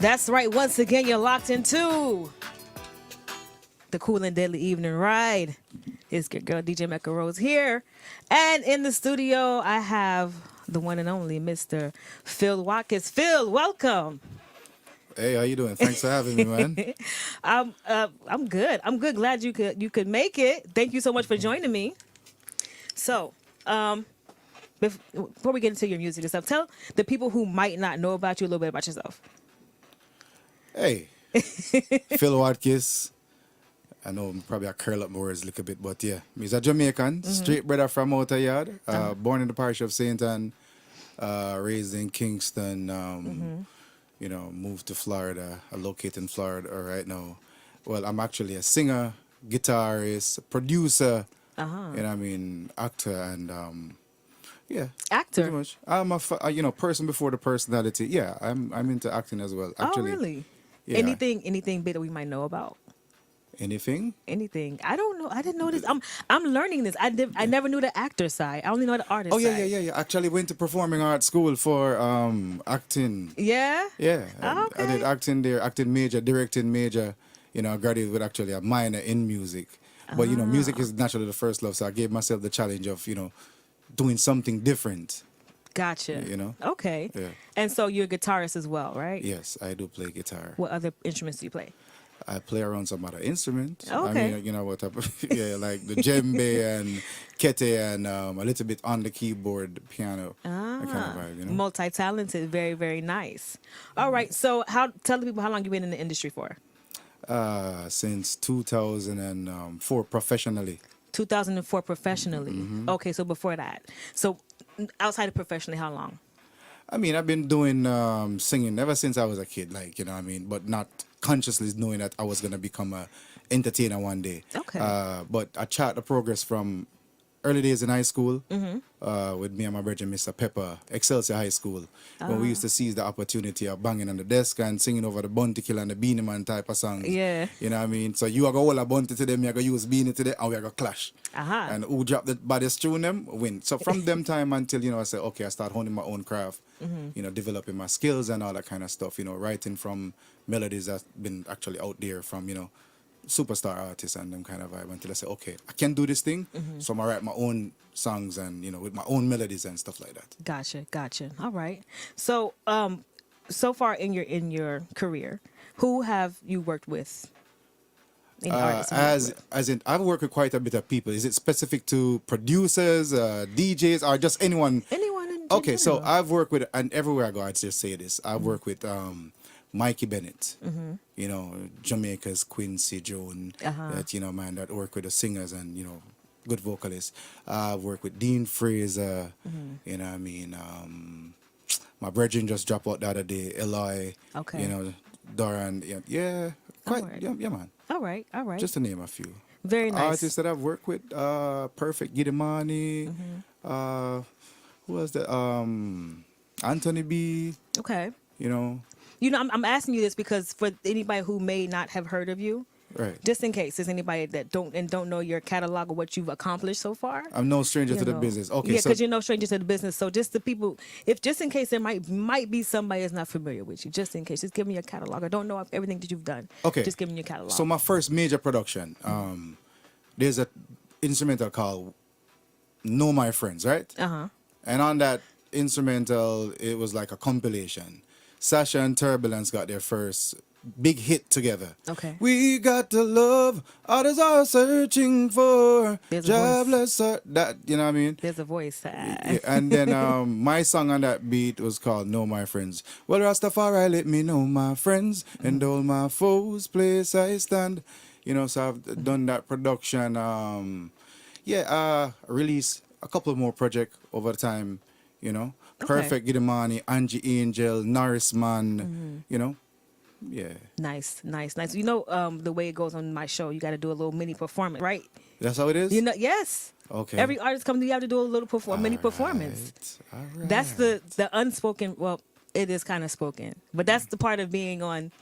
That's right. Once again, you're locked into the Cool and Deadly Evening Ride. It's your girl DJ Mekka Rose here, and in the studio I have the one and only Mr. Phil Watkins. Phil, welcome. Hey, how you doing? Thanks for having me, man. I'm good. I'm good. Glad you could make it. Thank you so much for joining me. So, before we get into your music and stuff, tell the people who might not know about you a little bit about yourself. Hey, Phil Watkins. I know I'm probably I curl up my words a little bit, but yeah, he's a Jamaican, straight brother from Outer Yard, born in the parish of St. Ann, raised in Kingston. You know, moved to Florida. I locate in Florida right now. Well, I'm actually a singer, guitarist, producer. You know what I mean, actor, and yeah, actor. Pretty much. I'm a person before the personality. Yeah, I'm into acting as well. Actually. Oh, really? Yeah. Anything big that we might know about? Anything? I don't know. I didn't know this. I'm learning this. I never knew the actor side. I only know the artist side. Yeah. Actually went to performing arts school for acting. Yeah? Yeah. Okay. I did acting there, acting major, directing major. You know, I graduated with actually a minor in music. But, you know, music is naturally the first love. So I gave myself the challenge of, you know, doing something different. Gotcha. You know? Okay. Yeah. And so you're a guitarist as well, right? Yes, I do play guitar. What other instruments do you play? I play around some other instruments. Okay. I mean, you know what? Like the djembe and kete and a little bit on the keyboard, piano. That kind of vibe, you know? Multi-talented. Very, very nice. All right. So tell the people how long you've been in the industry for. Since 2004 professionally. 2004 professionally. Okay, so before that. So outside of professionally, how long? I mean, I've been doing singing ever since I was a kid, like, you know what I mean? But not consciously knowing that I was going to become a entertainer one day. Okay. But I chart the progress from early days in high school with me and my brother, Mr. Pepper, Excelsior High School, when we used to seize the opportunity of banging on the desk and singing over the Bounty Killer and the Beanie Man type of songs. Yeah. You know what I mean? So you are going to hold a Bounty to them, you are going to use Beanie to them, and we are going to clash. And who drop the baddest tune them, win. So from them time until, you know, I said, okay, I start honing my own craft, you know, developing my skills and all that kind of stuff, you know, writing from melodies that's been actually out there from, you know, superstar artists and them kind of vibe until I say, okay, I can do this thing, so I'm gonna write my own songs and, you know, with my own melodies and stuff like that. Gotcha. All right. So so far in your career, who have you worked with? As in, I've worked with quite a bit of people. Is it specific to producers, DJs, or just anyone? Anyone in Okay, so general. I've worked with, and everywhere I go, I'd just say this. I've worked with Mikey Bennett, you know, Jamaica's Quincy Jones, that, you know, man, that work with the singers and, you know, good vocalists. I've worked with Dean Fraser, you know what I mean? My brethren just dropped out the other day, Eloy, you know, Doran, yeah, quite, yeah, man. All right. Just to name a few. Very nice. Artists that I've worked with, Perfect Gidimani, who was that? Anthony B. Okay. You know, I'm asking you this because for anybody who may not have heard of you, right? Just in case there's anybody that don't know your catalog or what you've accomplished so far. I'm no stranger to the business. Okay, yeah, because you're no stranger to the business. So just the people, just in case there might be somebody that's not familiar with you, just in case, just give me your catalog. I don't know everything that you've done. Okay, just give me your catalog. So my first major production, there's a instrumental called "Know My Friends," right? And on that instrumental, it was like a compilation. Sasha and Turbulence got their first big hit together. Okay. We got the love others are searching for. Jobless, that, you know what I mean? There's a voice. Yeah, and then my song on that beat was called Know My Friends. Well, Rastafari, let me know my friends and all my foes, place I stand. You know, so I've done that production. Released a couple more projects over time, you know. Okay. Perfect Gidimani, Angie Angel, Norris Man, you know. Yeah. Nice. You know, the way it goes on my show, you got to do a little mini performance, right? That's how it is? You know, yes. Okay. Every artist comes to you have to do a little mini performance. All right. That's the unspoken. Well, it is kind of spoken, but that's the part of being on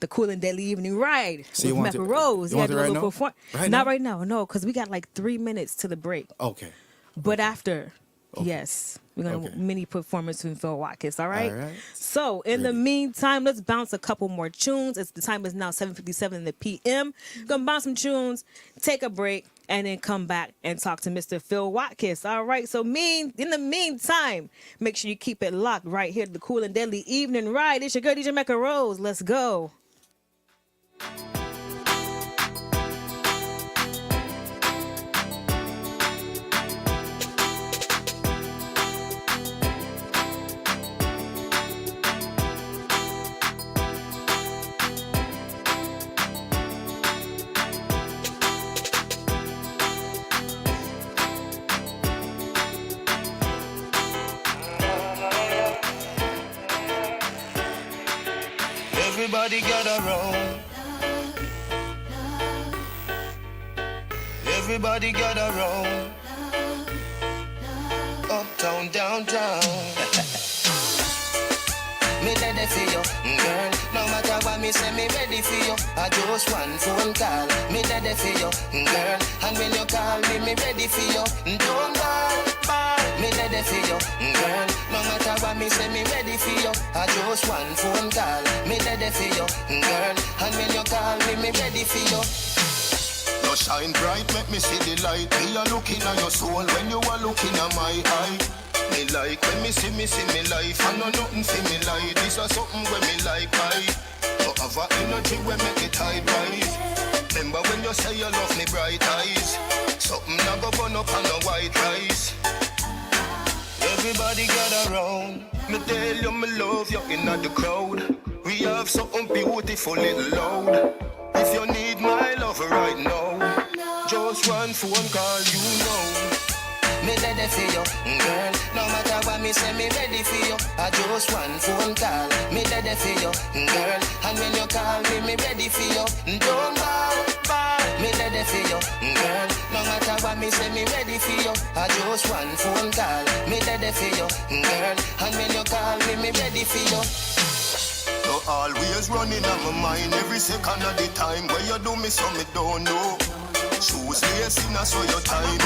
the Cool and Deadly Evening Ride So with Mecca Rose. You want to do a right little now? performance. Right Not now? right now, no, because we got like 3 minutes to the break. Okay. But after, yes, we're gonna mini performance with Phil Watkins. All right. All right. So in the meantime, let's bounce a couple more tunes. The time is now 7:57 in the PM. Gonna bounce some tunes, take a break, and then come back and talk to Mr. Phil Watkins. All right, so in the meantime, make sure you keep it locked right here to the Cool and Deadly Evening Ride. It's your girl, DJ Mekka Rose. Let's go. Everybody gather round. Everybody gather round. Uptown, downtown. Me ready for you, girl. No matter what me say, me ready for you. I just one phone call. Me ready for you, girl. And when you call me, me ready for you. Don't ball. Me ready for you, girl. No matter what me say, me ready for you. I just one phone call. Me ready for you, girl. And when you call me, me ready for you. You shine bright, make me see the light. Me a looking at your soul when you are looking at my eye. Me like when me see me life. I know nothing for me like. This is something when me like I. You have a energy when make it high rise. Remember when you say you love me bright eyes. Something I go burn up on the white rice. Everybody gather round. Me tell you me love you in the crowd. We have something beautiful little loud. If you need my love right now, just one phone call, you know. Me ready for you, girl. No matter what me say, me ready for you. I just one phone call. Me ready for you, girl. And when you call me, me ready for you. Don't ball. Me ready for you, girl. No matter what me say, me ready for you. I just one phone call. Me ready for you, girl. And when you call me, me ready for you. You always running on my mind every second of the time. Where you do me so me don't know. Shoes lacing so you time it.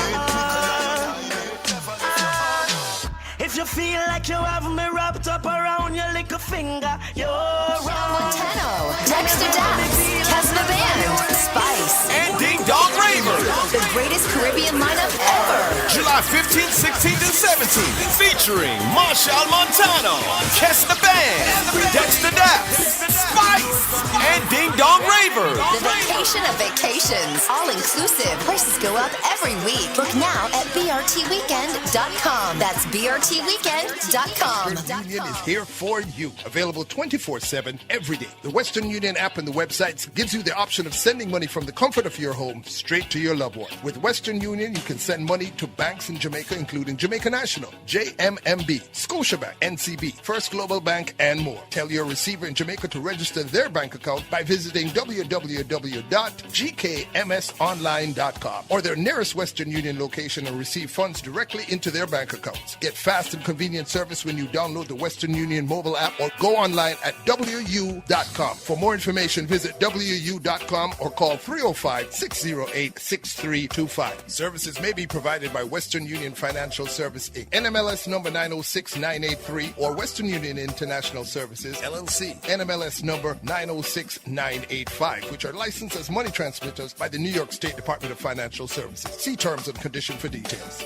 If you feel like you have me wrapped up around your little finger, you're wrong. Montano, Dexter Daps, Kes the Band, Spice, and Ding Dong Raver. The greatest Caribbean lineup ever. July 15th, 16th, and 17th. Featuring Marshall Montano, Kes the Band, Dexter Daps, Spice, and Ding Dong Raver. The vacation of vacations. All inclusive. Prices go up every week. Book now at brtweekend.com. That's brtweekend.com. Western Union is here for you. Available 24/7 every day. The Western Union app and the website gives you the option of sending money from the comfort of your home straight to your loved one. With Western Union, you can send money to banks in Jamaica, including Jamaica National, JMMB, Scotiabank, NCB, First Global Bank, and more. Tell your receiver in Jamaica to register their bank account by visiting www.gkmsonline.com or their nearest Western Union location and receive funds directly into their bank accounts. Get fast and convenient service when you download the Western Union mobile app or go online at wu.com. For more information, visit wu.com or call 305-608-6325. Services may be provided by Western Union Financial Service Inc., NMLS number 906983, or Western Union International Services, LLC, NMLS number 906985, which are licensed as money transmitters by the New York State Department of Financial Services. See terms and conditions for details.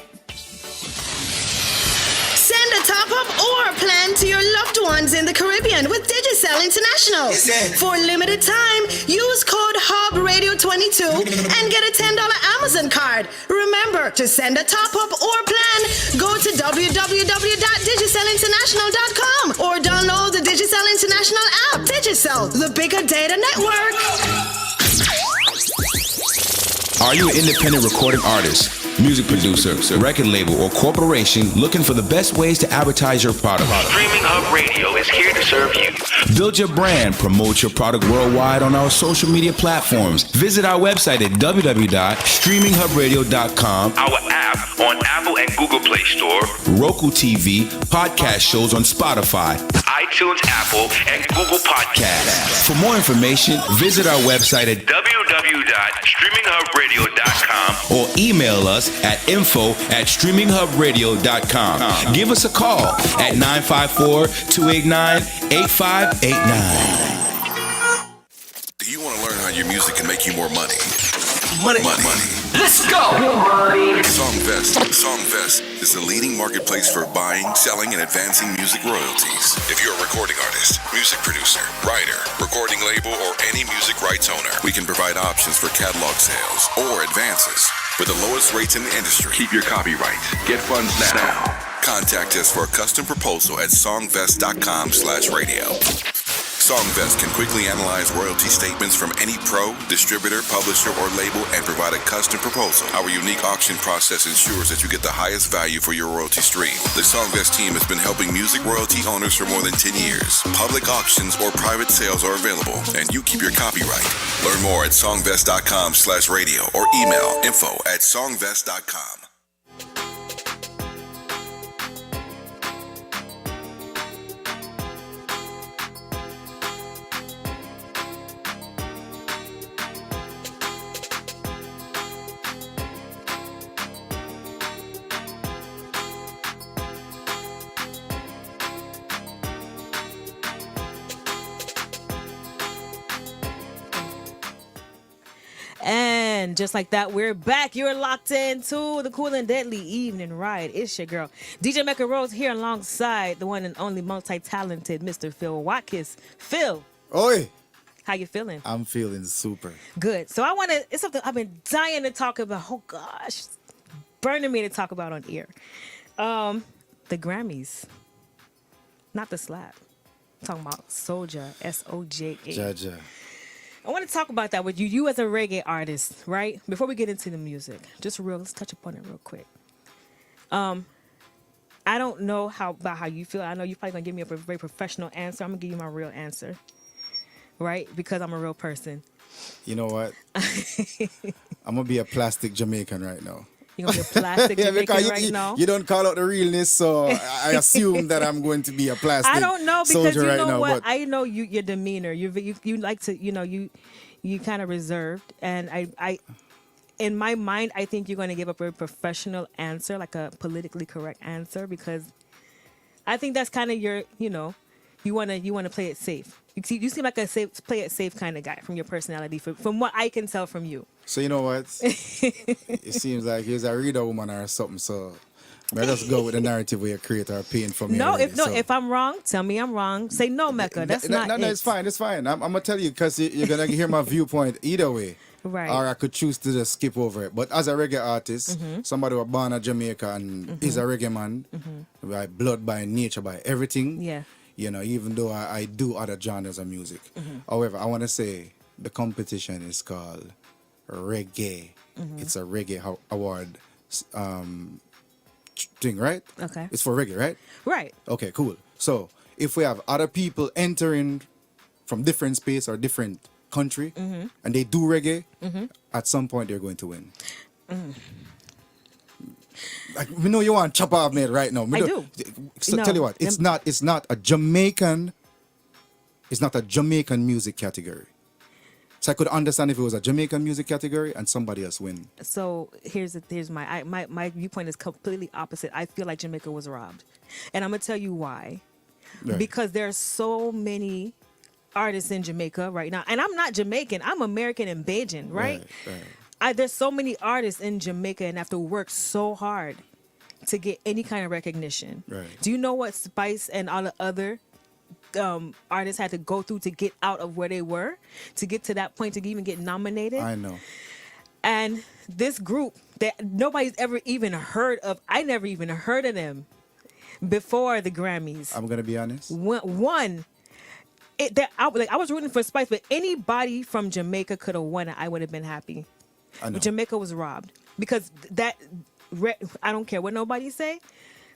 Send a top-up or plan to your loved ones in the Caribbean with Digicel International. For limited time, use code HUBBRadio22 and get a $10 Amazon card. Remember, to send a top-up or plan, go to www.digicelinternational.com or download the Digicel International app. Digicel, the bigger data network. Are you an independent recording artist, music producer, record label, or corporation looking for the best ways to advertise your product? Streaming Hub Radio is here to serve you. Build your brand, promote your product worldwide on our social media platforms. Visit our website at www.streaminghubbradio.com. Our app on Apple and Google Play Store. Roku TV, podcast shows on Spotify, iTunes, Apple, and Google Podcasts. For more information, visit our website at www.streaminghubbradio.com or email us at info@streaminghubbradio.com. Give us a call at 954-289-8589. Do you want to learn how your music can make you more money? Money. Let's go. Songvest is the leading marketplace for buying, selling, and advancing music royalties. If you're a recording artist, music producer, writer, recording label, or any music rights owner, we can provide options for catalog sales or advances with the lowest rates in the industry. Keep your copyright. Get funds now. Contact us for a custom proposal at songvest.com/radio. Songvest can quickly analyze royalty statements from any pro, distributor, publisher, or label and provide a custom proposal. Our unique auction process ensures that you get the highest value for your royalty stream. The Songvest team has been helping music royalty owners for more than 10 years. Public auctions or private sales are available, and you keep your copyright. Learn more at songvest.com/radio or email info@songvest.com. And just like that, we're back. You're locked into the Cool and Deadly Evening Ride. It's your girl, DJ Mekka Rose, here alongside the one and only multi-talented Mr. Phil Watkins. Phil. Oi. How you feeling? I'm feeling super. Good. So it's something I've been dying to talk about. Oh gosh. Burning me to talk about on air. The Grammys. Not the slap. I'm talking about Soulja, Soja. Jaja. I want to talk about that with you. You as a reggae artist, right? Before we get into the music, let's touch upon it real quick. I don't know about how you feel. I know you're probably gonna give me a very professional answer. I'm gonna give you my real answer, right? Because I'm a real person. You know what? I'm gonna be a plastic Jamaican right now. You're gonna be a plastic Jamaican right now. You don't call out the realness, so I assume that I'm going to be a plastic. I don't know because soldier you know right now, what? but I know your demeanor. You like to, you kind of reserved, and I in my mind, I think you're going to give a very professional answer, like a politically correct answer, because I think that's kind of your, you want to play it safe. You seem like a play it safe kind of guy from your personality, from what I can tell from you. So you know what? It seems like he's a reader woman or something. So let us go with the narrative where you create our pain for me. If I'm wrong, tell me I'm wrong. Say no, Mekka. That's not it. No, it's fine. It's fine. I'm gonna tell you because you're gonna hear my viewpoint either way. Right. Or I could choose to just skip over it. But as a reggae artist, somebody who was born in Jamaica and is a reggae man, by blood, by nature, by everything. Yeah. Even though I do other genres of music. However, I want to say the competition is called reggae. It's a reggae award thing, right? Okay. It's for reggae, right? Right. Okay, cool. So if we have other people entering from different space or different country and they do reggae, at some point they're going to win. Like, we know you want chop off me right now. I do. So tell you what, it's not a Jamaican music category. So I could understand if it was a Jamaican music category and somebody else win. So here's my viewpoint is completely opposite. I feel like Jamaica was robbed, and I'm gonna tell you why. Right. Because there's so many artists in Jamaica right now, and I'm not Jamaican. I'm American and Bajan, right? There's so many artists in Jamaica and have to work so hard to get any kind of recognition. Right. Do you know what Spice and all the other artists had to go through to get out of where they were, to get to that point, to even get nominated? I know. And this group that nobody's ever even heard of, I never even heard of them before the Grammys. I'm gonna be honest. I was rooting for Spice, but anybody from Jamaica could have won it. I would have been happy. Jamaica was robbed because I don't care what nobody say.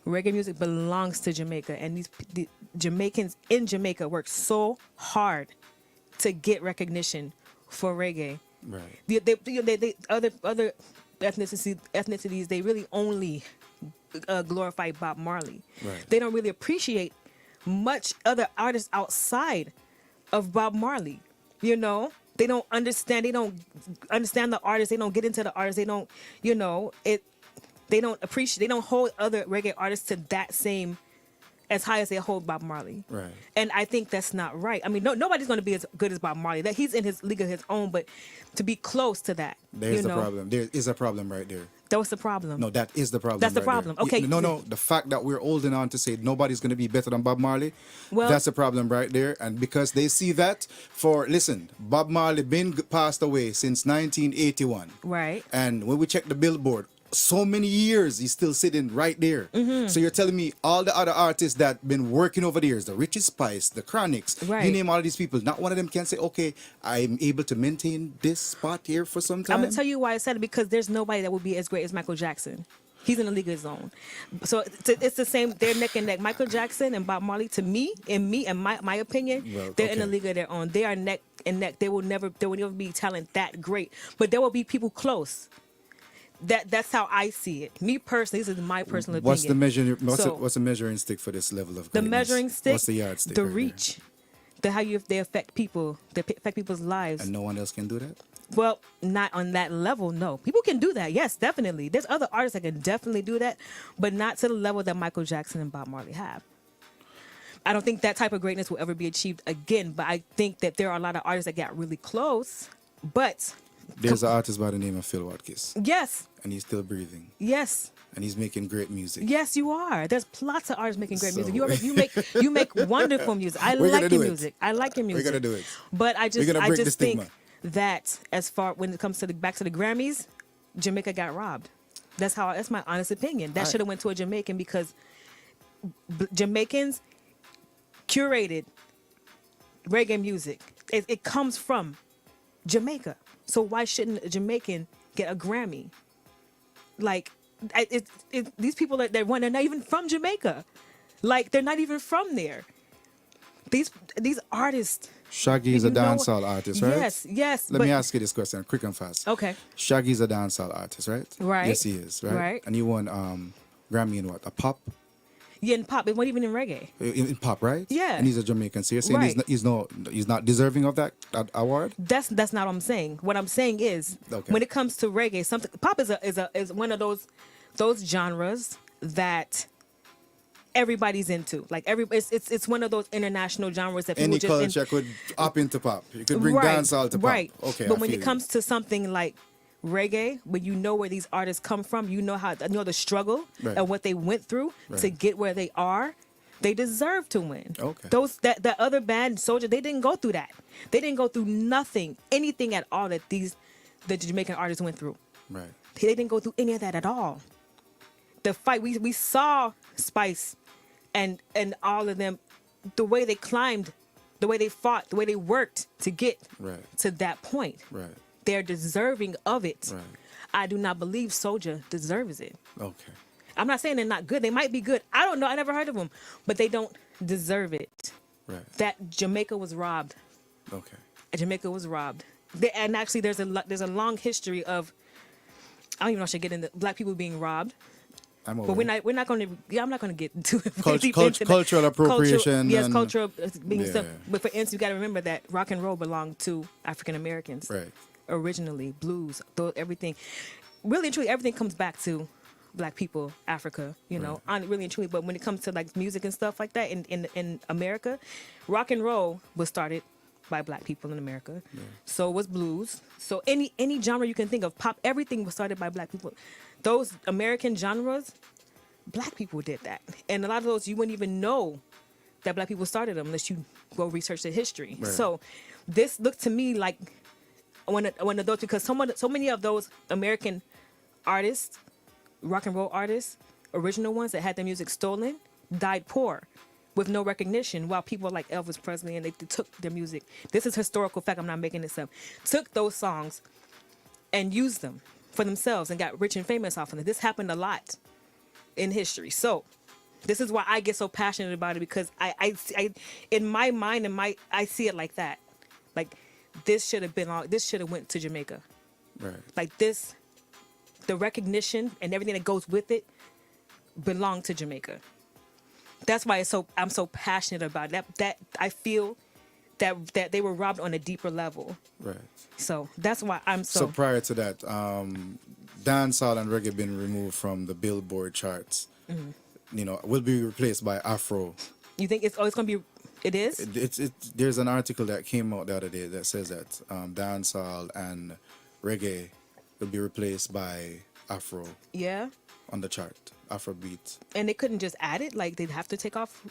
Reggae music belongs to Jamaica, and the Jamaicans in Jamaica work so hard to get recognition for reggae. Right. They other ethnicities they really only glorify Bob Marley. Right. They don't really appreciate much other artists outside of Bob Marley. They don't understand. They don't understand the artist. They don't get into the artist. They don't. They don't appreciate. They don't hold other reggae artists to that same as high as they hold Bob Marley. Right. And I think that's not right. I mean, nobody's going to be as good as Bob Marley. That he's in his league of his own, but to be close to that, There's the problem. There is a problem right there. That was the problem. No, that is the problem. That's the right problem. there. Okay. No. The fact that we're holding on to say nobody's going to be better than Bob Marley, Well, that's the problem right there. And because they see that, listen, Bob Marley been passed away since 1981. Right. And when we check the Billboard, so many years he's still sitting right there. Mm-hmm. So you're telling me all the other artists that been working over the years, the Richie Spice, the Chronics, Right. you name all of these people, not one of them can say, okay, I'm able to maintain this spot here for some time. I'm going to tell you why I said it, because there's nobody that would be as great as Michael Jackson. He's in a league of his own. So it's the same. They're neck and neck. Michael Jackson and Bob Marley, to me and my opinion, they're in a league of their own. They are neck and neck. There will never be talent that great, but there will be people close. That's how I see it. Me personally, this is my personal opinion. What's the measuring stick for this level of the greatness? measuring stick? What's the yardstick? The right reach, they affect people. They affect people's lives. And no one else can do that? Well, not on that level, no. People can do that, yes, definitely. There's other artists that can definitely do that, but not to the level that Michael Jackson and Bob Marley have. I don't think that type of greatness will ever be achieved again, but I think that there are a lot of artists that got really close, but... There's an artist by the name of Phil Watkins. Yes. And he's still breathing. Yes. And he's making great music. Yes, you are. There's lots of artists making great music. You make wonderful music. I like your music. I like your music. We're gonna do it. But I just the think that as far when it comes to back to the Grammys, Jamaica got robbed. That's my honest opinion. That should have went to a Jamaican, because Jamaicans curated reggae music. It comes from Jamaica. So why shouldn't a Jamaican get a Grammy? Like, these people that they're not even from Jamaica. Like, they're not even from there. These artists. Shaggy is a dancehall artist, right? Yes. Let me ask you this question, quick and fast. Okay. Shaggy is a dancehall artist, right? Right. Yes, he is, right? Right. And he won Grammy in what? A pop? Yeah, in pop. It wasn't even in reggae. In pop, right? Yeah. And he's a Jamaican. So you're saying he's not deserving of that award? That's not what I'm saying. What I'm saying is, when it comes to reggae, pop is one of those genres that everybody's into. Like it's one of those international genres that people any culture could up into pop. You could bring dancehall to pop. Right. Okay. But when it comes to something like reggae, when you know where these artists come from, you know the struggle and what they went through to get where they are. They deserve to win. Okay. That other band, Soldier, they didn't go through that. They didn't go through anything at all that the Jamaican artists went through. Right. They didn't go through any of that at all. The fight we saw Spice and all of them, the way they climbed, the way they fought, the way they worked to get to that point. Right. They're deserving of it. Right. I do not believe Soldier deserves it. Okay. I'm not saying they're not good. They might be good. I don't know. I never heard of them, but they don't deserve it. Right. That Jamaica was robbed. Okay. Jamaica was robbed. And actually, there's a long history of. I don't even know if I should get into black people being robbed. I'm but we're not going to. Yeah, I'm not going to get into cultural appropriation. Cultural being stuff. But for instance, you got to remember that rock and roll belonged to African Americans. Right. Originally, blues, everything. Really and truly, everything comes back to black people, Africa, really and truly. But when it comes to like music and stuff like that in America, rock and roll was started by black people in America. Yeah. So was blues. So any genre you can think of, pop, everything was started by black people. Those American genres, black people did that. And a lot of those you wouldn't even know that black people started them unless you go research the history. Right. So this looked to me like one of those, because so many of those American artists, rock and roll artists, original ones that had their music stolen, died poor with no recognition, while people like Elvis Presley and they took their music. This is historical fact. I'm not making this up. Took those songs and used them for themselves and got rich and famous off of it. This happened a lot in history. So this is why I get so passionate about it, because I in my mind I see it like that. Like this should have went to Jamaica. Right. Like this, the recognition and everything that goes with it belonged to Jamaica. That's why I'm so passionate about it. That I feel that they were robbed on a deeper level. Right. So that's why I'm so. So prior to that, dancehall and reggae been removed from the Billboard charts. Mm-hmm. will be replaced by Afro. You think it's gonna be? It is. There's an article that came out the other day that says that dancehall and reggae will be replaced by Afro. Yeah. On the chart, Afrobeat. And they couldn't just add it. Like they'd have to take off.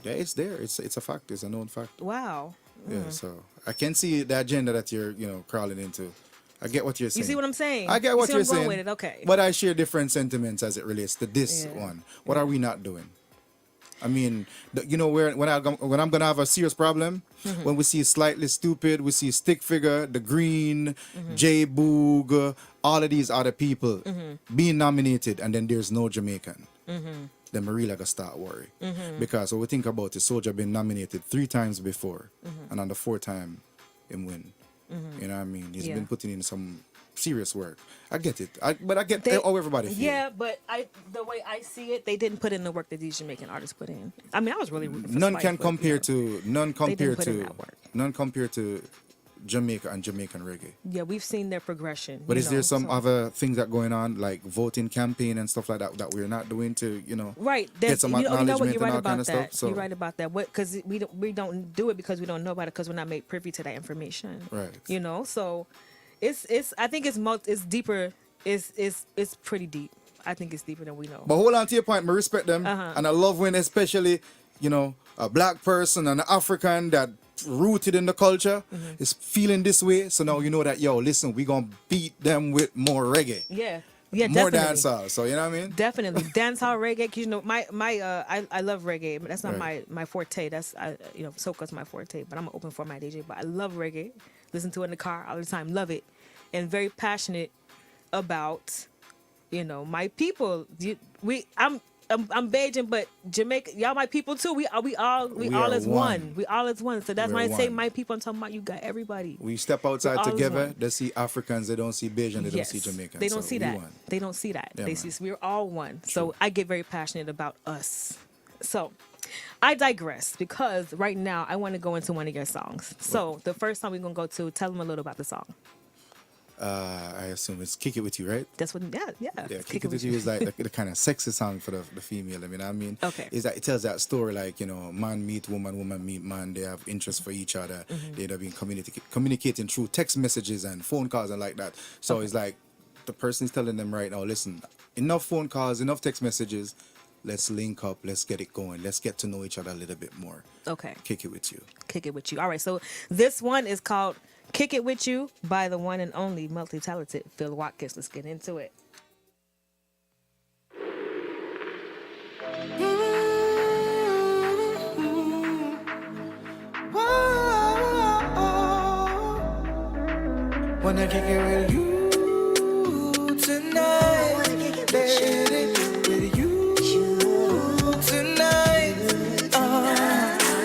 Yeah, it's there. It's a fact. It's a known fact. Wow. Yeah. So I can see the agenda that you're crawling into. I get what you're saying. You see what I'm saying? I get what you're saying. With it. Okay. But I share different sentiments as it relates to this one. What are we not doing? I mean, when I'm gonna have a serious problem, when we see Slightly Stupid, we see Stick Figure, The Green, J Boog, all of these other people being nominated, and then there's no Jamaican. Then we really gotta start worry, because what we think about is Soulja been nominated 3 times before, and on the 4th time, him win. You know what I mean? He's been putting in some serious work. I get it. But I get how everybody feels. Yeah, but the way I see it, they didn't put in the work that these Jamaican artists put in. I mean, I was really rooting for none Spice, can but, compare to none compare to Jamaica and Jamaican reggae. Yeah, we've seen their progression. But is there some other things that going on, like voting campaign and stuff like that we're not doing to right? Get some acknowledgement You're right and all about kind of that. stuff? So, you're right about that. Because we don't do it because we don't know about it, because we're not made privy to that information. Right. So it's I think it's deeper. It's pretty deep. I think it's deeper than we know. But hold on to your point. I respect them, and I love when especially a black person, an African that rooted in the culture is feeling this way. So now you know that listen, we gonna beat them with more reggae. Yeah, more definitely. dancehall. So you know what I mean? Definitely dancehall reggae. 'Cause I love reggae, but that's not my forte. That's soca's my forte. But I'm an open format DJ. But I love reggae. Listen to it in the car all the time. Love it, and very passionate about my people. I'm Bajan, but Jamaica, y'all my people too. We all as one. We all as one. So that's why I say my people. I'm talking about you got everybody. We step outside together. They see Africans. They don't see Bajan. They don't see Jamaicans. They don't see that. They don't see that. They see we're all one. So I get very passionate about us. So I digress, because right now I want to go into one of your songs. So the first song we're gonna go to, tell them a little about the song. I assume it's Kick It With You, right? That's what, yeah. Kick It With You is like the kind of sexy song for the female. I mean, okay. It's like, it tells that story, like, man meet woman, woman meet man. They have interest for each other. They've been communicating through text messages and phone calls and like that. So it's like the person is telling them right now, listen, enough phone calls, enough text messages. Let's link up. Let's get it going. Let's get to know each other a little bit more. Okay. Kick It With You. Kick It With You. All right. So this one is called Kick It With You by the one and only multi-talented Phil Watkins. Let's get into it. Wanna kick it with you tonight, baby, with you tonight.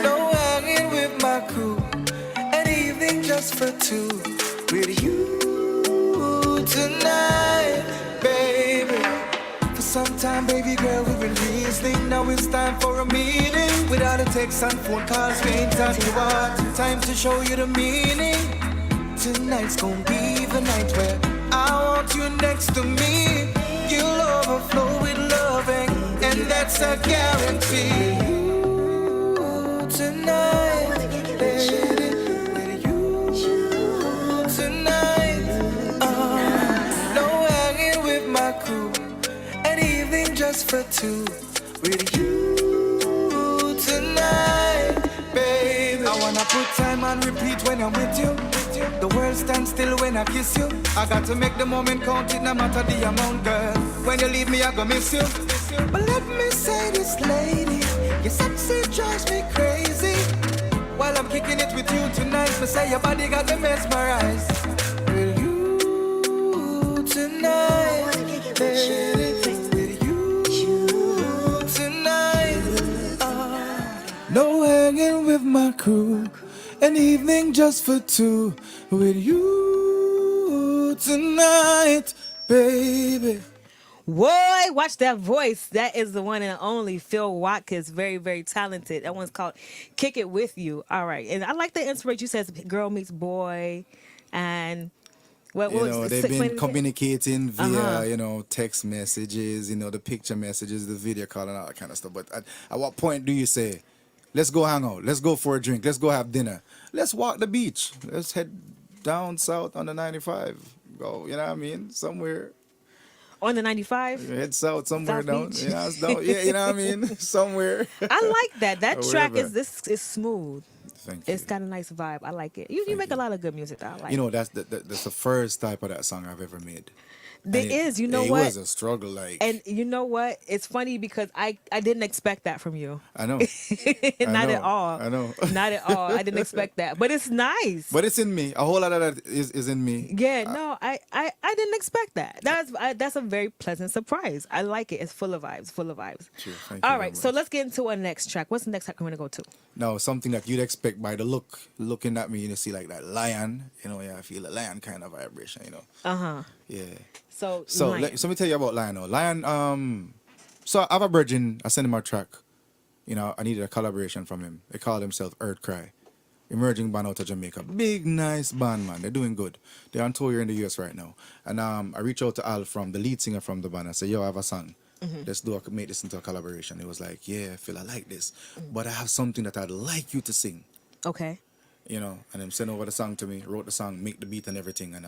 No hanging with my crew, an evening just for two, with you tonight, baby. For some time, baby girl, we've been reasoning. Now it's time for a meeting. Without a text and phone calls, we ain't talking about. Time to show you the meaning. Tonight's gonna be the night where I want you next to me. You'll overflow with loving, and that's a guarantee. You tonight, baby, with you tonight. No hanging with my crew, an evening just for two. With you tonight, baby. I wanna put time on repeat when I'm with you. The world stands still when I kiss you. I got to make the moment count, it no matter the amount, girl. When you leave me, I go miss you. But let me say this, lady, your sexy drives me crazy. While I'm kicking it with you tonight, me say your body got me mesmerized. With you tonight, baby, with you tonight. No hanging with my crew, an evening just for two, with you tonight, baby. Boy, watch that voice. That is the one and only Phil Watkins. Very, very talented. That one's called Kick It With You. All right. And I like the inspiration. You said girl meets boy. And What You was know, the they've been communicating via, Uh-huh. you know, text messages, you know, the picture messages, the video call and all that kind of stuff. But at what point do you say, let's go hang out, let's go for a drink, let's go have dinner, let's walk the beach, let's head down south on the 95, go, you know what I mean, somewhere. On the 95? Head south somewhere South down. Beach? Yeah, it's down. Yeah, you know what I mean? Somewhere. I like that. That Or track wherever. is smooth. Thank It's got a nice vibe. I like it. You make a lot of good music that I like. You know, that's the first type of that song I've ever made. There And is, you know it what? was a struggle, like. And you know what? It's funny because I didn't expect that from you. I know. Not know. at all. I know. Not at all. I didn't expect that. But it's nice. But it's in me. A whole lot of that is in me. Yeah, no, I didn't expect that. That's a very pleasant surprise. I like it. It's full of vibes, full of vibes. Sure, thank you All very right, so let's get into our next track. What's the next track we're gonna go to? Now, something that you'd expect by the looking at me, you know, see like that lion, you know, yeah, I feel a lion kind of vibration, you know. Uh-huh. Yeah. So So let me tell you about Lion now. Lion, so I have a virgin, I sent him a track. You know, I needed a collaboration from him. They call themselves Earth Cry. Emerging band out of Jamaica. Big, nice band, man. They're doing good. They're on tour here in the US right now. And I reached out to Al, from the lead singer from the band. I said, yo, I have a song. Mhm. Let's make this into a collaboration. He was like, yeah, Phil, I like this. But I have something that I'd like you to sing. Okay. You know, and then sent over the song to me, wrote the song, make the beat and everything, and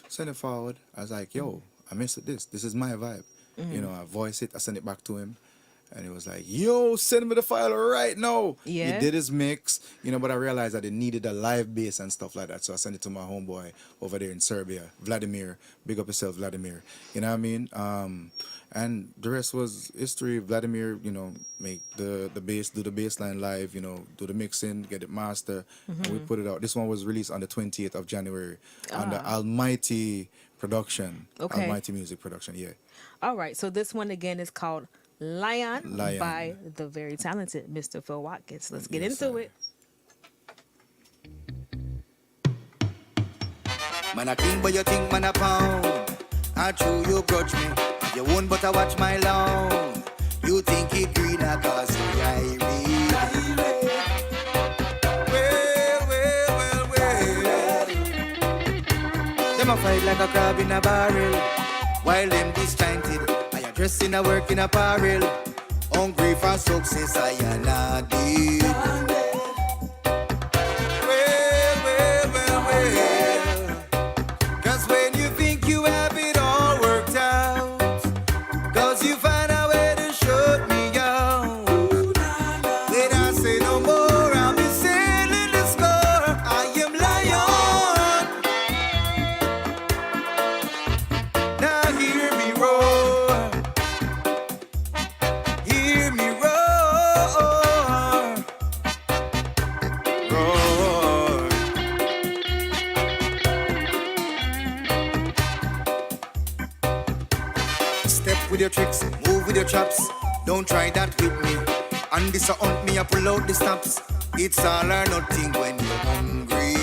sent it forward. I was like, yo, I messed with this. This is my vibe. You know, I voice it, I sent it back to him. And he was like, yo, send me the file right now. Yeah. He did his mix, you know, but I realized that it needed a live bass and stuff like that. So I sent it to my homeboy over there in Serbia, Vladimir. Big up yourself, Vladimir. You know what I mean? And the rest was history. Vladimir, you know, make the bass, do the bass line live, you know, do the mixing, get it master, and we Mhm. put it out. This one was released on the 20th of January on the Almighty production. Okay. Almighty Music production, yeah. All right, so this one again is called Lion, Lion. by the very talented Mr. Phil Watkins. Let's get Yes, into it. Man a king, but you think man a pound. I true you grudge me. You won't but I watch my lawn. You think it greener cause you irie. Well. Them a fight like a crab in a barrel. While them disjointed, I am dressed in a work in apparel. Hungry for success, I am not deal. Cause when you think you have it all worked out, cause you find a way to shut me out. When I say no more, I'll be sailing the score. I am lion. Now hear me roar. Hear me roar. Roar. Step with your tricks, move with your chops. Don't try that with me. And this a hunt me, I pull out the stops. It's all or nothing when you're hungry.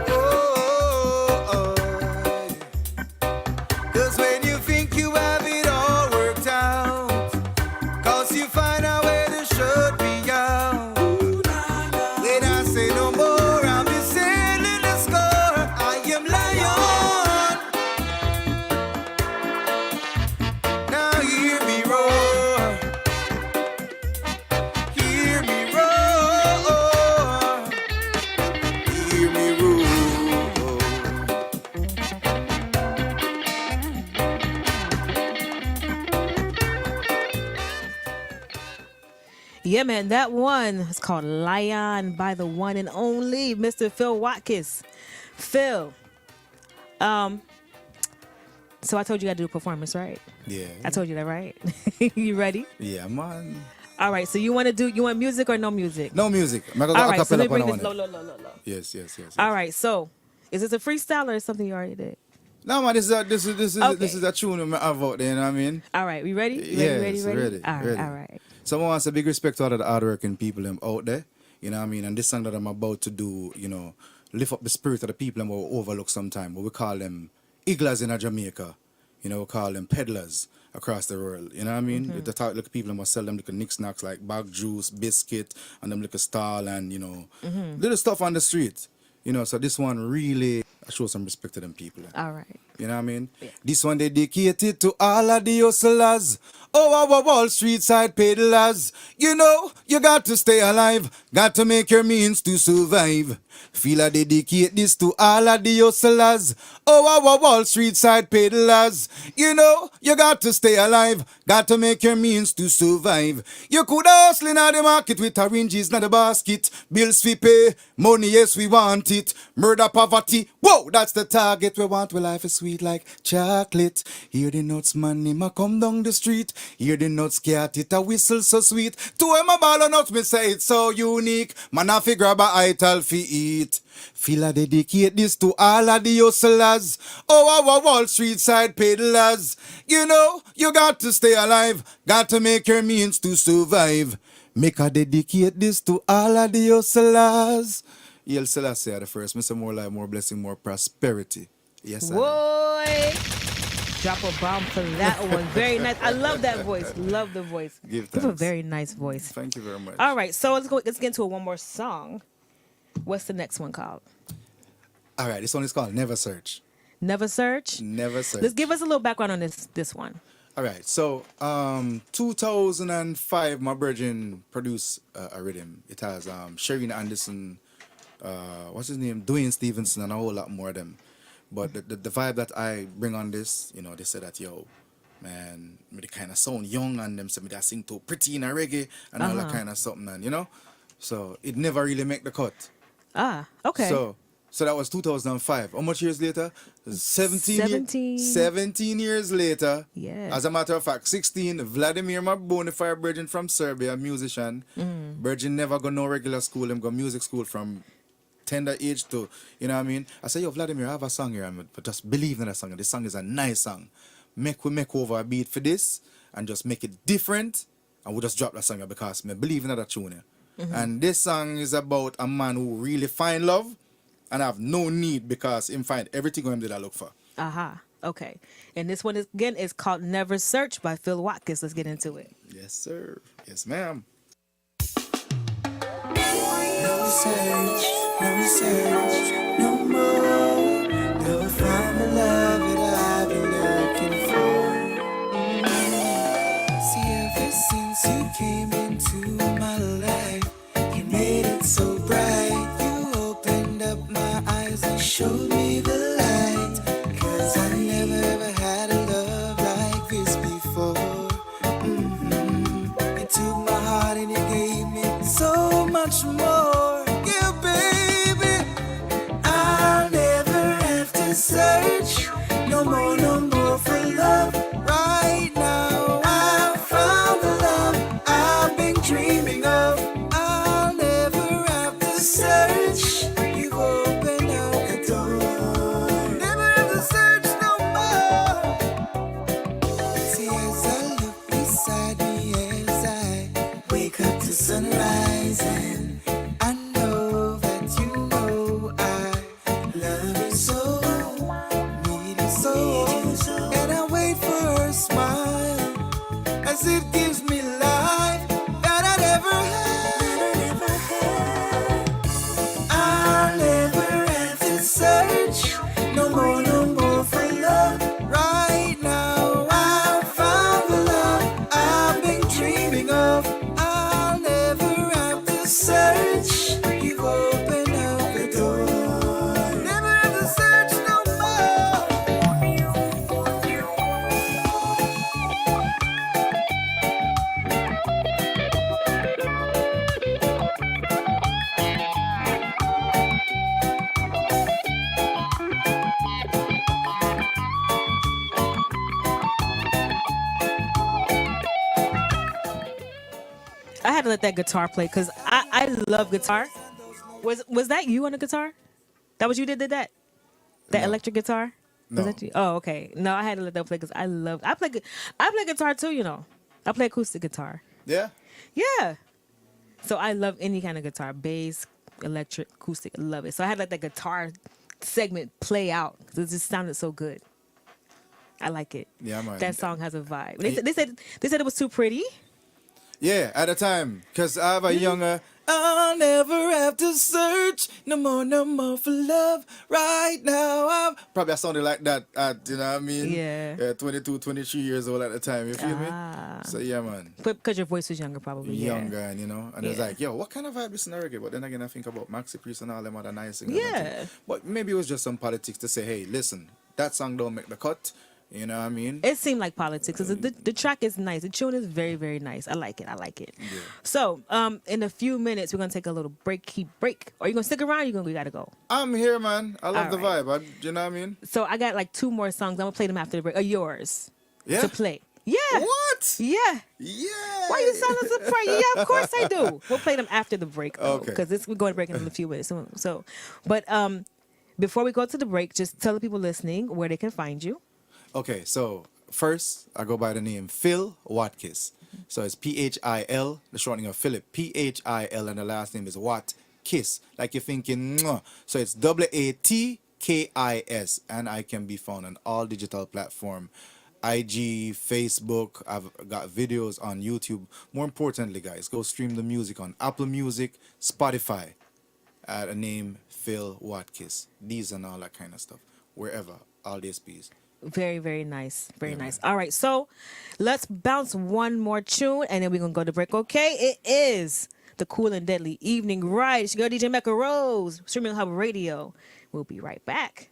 Oh. Cause when you think you have it all worked out, cause you find a way to shut me out. When I say no more, I'll be sailing the score. I am lion. Now hear me roar. Hear me roar. Hear me roar. Yeah, man, that one is called Lion by the one and only Mr. Phil Watkins. Phil, so I told you I do a performance, right? Yeah. I told you that, right? You ready? Yeah, man. All right, so you want music or no music? No music. I'm gonna go All right, so let me acapella bring on this it. low. Yes. All right, so is this a freestyle or something you already did? No, man, this is Okay. a tune I have out there, you know what I mean? All right, we ready? Yes, Ready? All right, ready. all right. Someone wants a big respect to all of the hardworking people them out there, you know what I mean? And this song that I'm about to do, you know, lift up the spirit of the people and we overlook sometime. But we call them iglas in Jamaica. You know, we call them peddlers across the world. You know what I mean? Mhm. The type of people that must sell them little knickknacks like bag juice, biscuit, and them little stall and, you know, Mhm. little stuff on the street. You know, so this one really I show some respect to them people. All right. You know what I mean? Yeah. This one dedicated to all of the hustlers. Oh, our Wall Street side peddlers. You know, you got to stay alive. Got to make your means to survive. Feel I dedicate this to all of the hustlers. Oh, our Wall Street side peddlers. You know, you got to stay alive. Got to make your means to survive. You could hustle in the market with oranges in the basket. Bills we pay. Money, yes, we want it. Murder, poverty. Whoa, that's the target we want. Well, life is sweet like chocolate. Hear the nuts, man, him a come down the street. Hear the nuts, cat, it a whistle so sweet. To him a ball of nuts, me say it's so unique. Man, I fi grab a ital fi eat. Feel I dedicate this to all of the hustlers. Oh, our Wall Street side peddlers. You know, you got to stay alive. Got to make your means to survive. Make I dedicate this to all of the hustlers. Yel Selassie the first. Me say more life, more blessing, more prosperity. Yes, I Boy, drop a bomb for that one. Very nice. I love that voice. Love the voice. Give You have a thanks. very nice voice. Thank you very much. All right, so let's get into one more song. What's the next one called? All right, this one is called Never Search. Never Search? Never Search. Let's give us a little background on this one. All right, so 2005, my virgin produced a rhythm. It has Shereen Anderson, what's his name, Dwayne Stevenson, and a whole lot more of them. But the vibe that I bring on this, you know, they say that, yo, man, me the kind of sound young, and them say me that sing too pretty in a reggae and all that kind of something, and you know, so it never really make the cut. Ah, okay. So that was 2005. How much years later? 17 years later. Yeah. As a matter of fact, 16, Vladimir, my bonafide virgin from Serbia, a musician. Virgin never go no regular school. Him go music school from tender age to, you know what I mean? I say, yo, Vladimir, I have a song here, but just believe in the song. This song is a nice song. We make over a beat for this and just make it different, and we just drop that song here because me believe in that tune here. And this song is about a man who really find love and have no need because him find everything him did I look for. Okay. And this one is called Never Search by Phil Watkins. Let's get into it. Yes, sir. Yes, ma'am. No search, no more. Never find the love that I've been looking for. See, ever since you came into my life, you made it so bright. You opened up my eyes and showed me the light. 'Cause I never ever had a love like this before. You took my heart and you gave me so much more. Yeah, baby, I'll never have to search no more for love. Right now I found the love I've been dreaming of. I'll never have to search. You've opened up the door. Never have to search no more. See, as I look beside me, as I wake up to sunrise, and I know that you know I love you so, need you so, and I wait for her smile as it gives me life that I never had. I'll never have to search no more for love. Right now I found the love I've been dreaming of. I'll never have to search. You've opened up the door. Never have to search no more. I had to let that guitar play because I love guitar. Was that you on the guitar? That was you that did that? That electric guitar? Was No. that you? Oh, okay. No, I had to let that play because I play guitar too, you know. I play acoustic guitar. Yeah? Yeah. So I love any kind of guitar, bass, electric, acoustic. I love it. So I had to let that guitar segment play out because it just sounded so good. I like it. Yeah, man. That song has a vibe. They said it was too pretty. Yeah, at the time, because I have a younger I'll never have to search no more for love right now. Probably I sounded like that at, you know what I mean? Yeah. 22, 23 years old at the time, you feel me? So yeah, man. Because your voice was younger, probably. Younger, and you know, and it's like, yo, what kind of vibe is in the reggae? But then again, I think about Maxi Priest and all them other nice things. Yeah. But maybe it was just some politics to say, hey, listen, that song don't make the cut. You know what I mean? It seemed like politics. The track is nice. The tune is very, very nice. I like it. Yeah. So, in a few minutes, we're going to take a little break. Are you going to stick around? We got to go? I'm here, man. I love the vibe. You know what I mean? So, I got like 2 more songs. I'm going to play them after the break. Are yours? Yeah. To play. Yeah. What? Yeah. Yeah. Why you sound surprised? Yeah, of course I do. We'll play them after the break, though. Okay. Because we're going to break in a few minutes. But before we go to the break, just tell the people listening where they can find you. Okay, so first, I go by the name Phil Watkis. So it's P-H-I-L, the shortening of Philip, P-H-I-L, and the last name is Watkis. Like you're thinking, mwah. So it's W-A-T-K-I-S, and I can be found on all digital platforms. IG, Facebook, I've got videos on YouTube. More importantly, guys, go stream the music on Apple Music, Spotify, at a name Phil Watkis. These and all that kind of stuff. Wherever, all DSPs. Very, very nice. Very nice. All right, so let's bounce one more tune, and then we're going to go to break, okay? It is the Cool and Deadly Evening Ride. It's your girl, DJ Mekka Rose, Streaminn HUBB Radio. We'll be right back.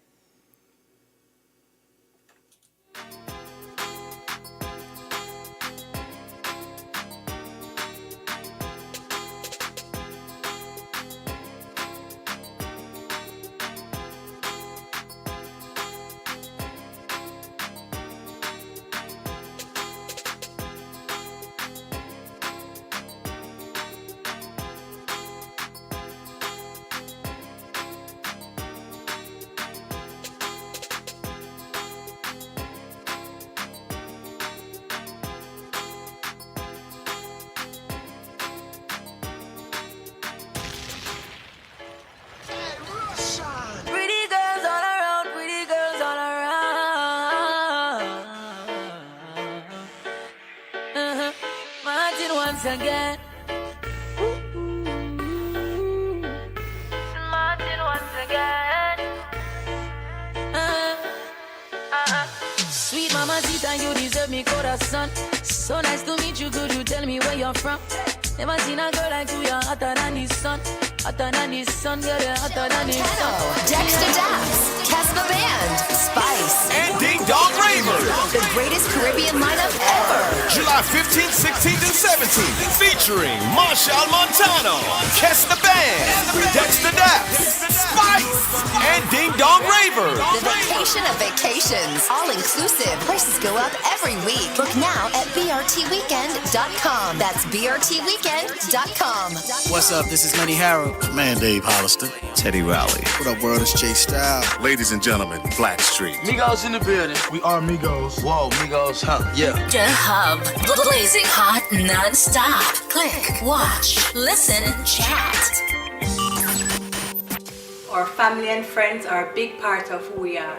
Again. Martin once again. Sweet mama Zita, you deserve me corazón. So nice to meet you, could you tell me where you're from? Never seen a girl like you, you're hotter than the sun. Hotter than the sun, girl, you're hotter than the sun. Dexter Daps, Casper Band, Spice, and Ding Dong Ravers. The greatest Caribbean lineup ever. July 15th, 16th, and 17th. Featuring Marshall Montano, Casper Band, Dexter Daps, Spice, and Ding Dong Ravers. The vacation of vacations. All inclusive. Prices go up every week. Book now at brtweekend.com. That's brtweekend.com. What's up? This is Lenny Harrell. Man, Dave Hollister. Teddy Riley. What up, world? It's Jay Style. Ladies and gentlemen, Blackstreet. Migos in the building. We are Migos. Whoa, Migos, huh? Yeah. DIHUBB, blazing hot non-stop. Click, watch, listen, chat. Our family and friends are a big part of who we are.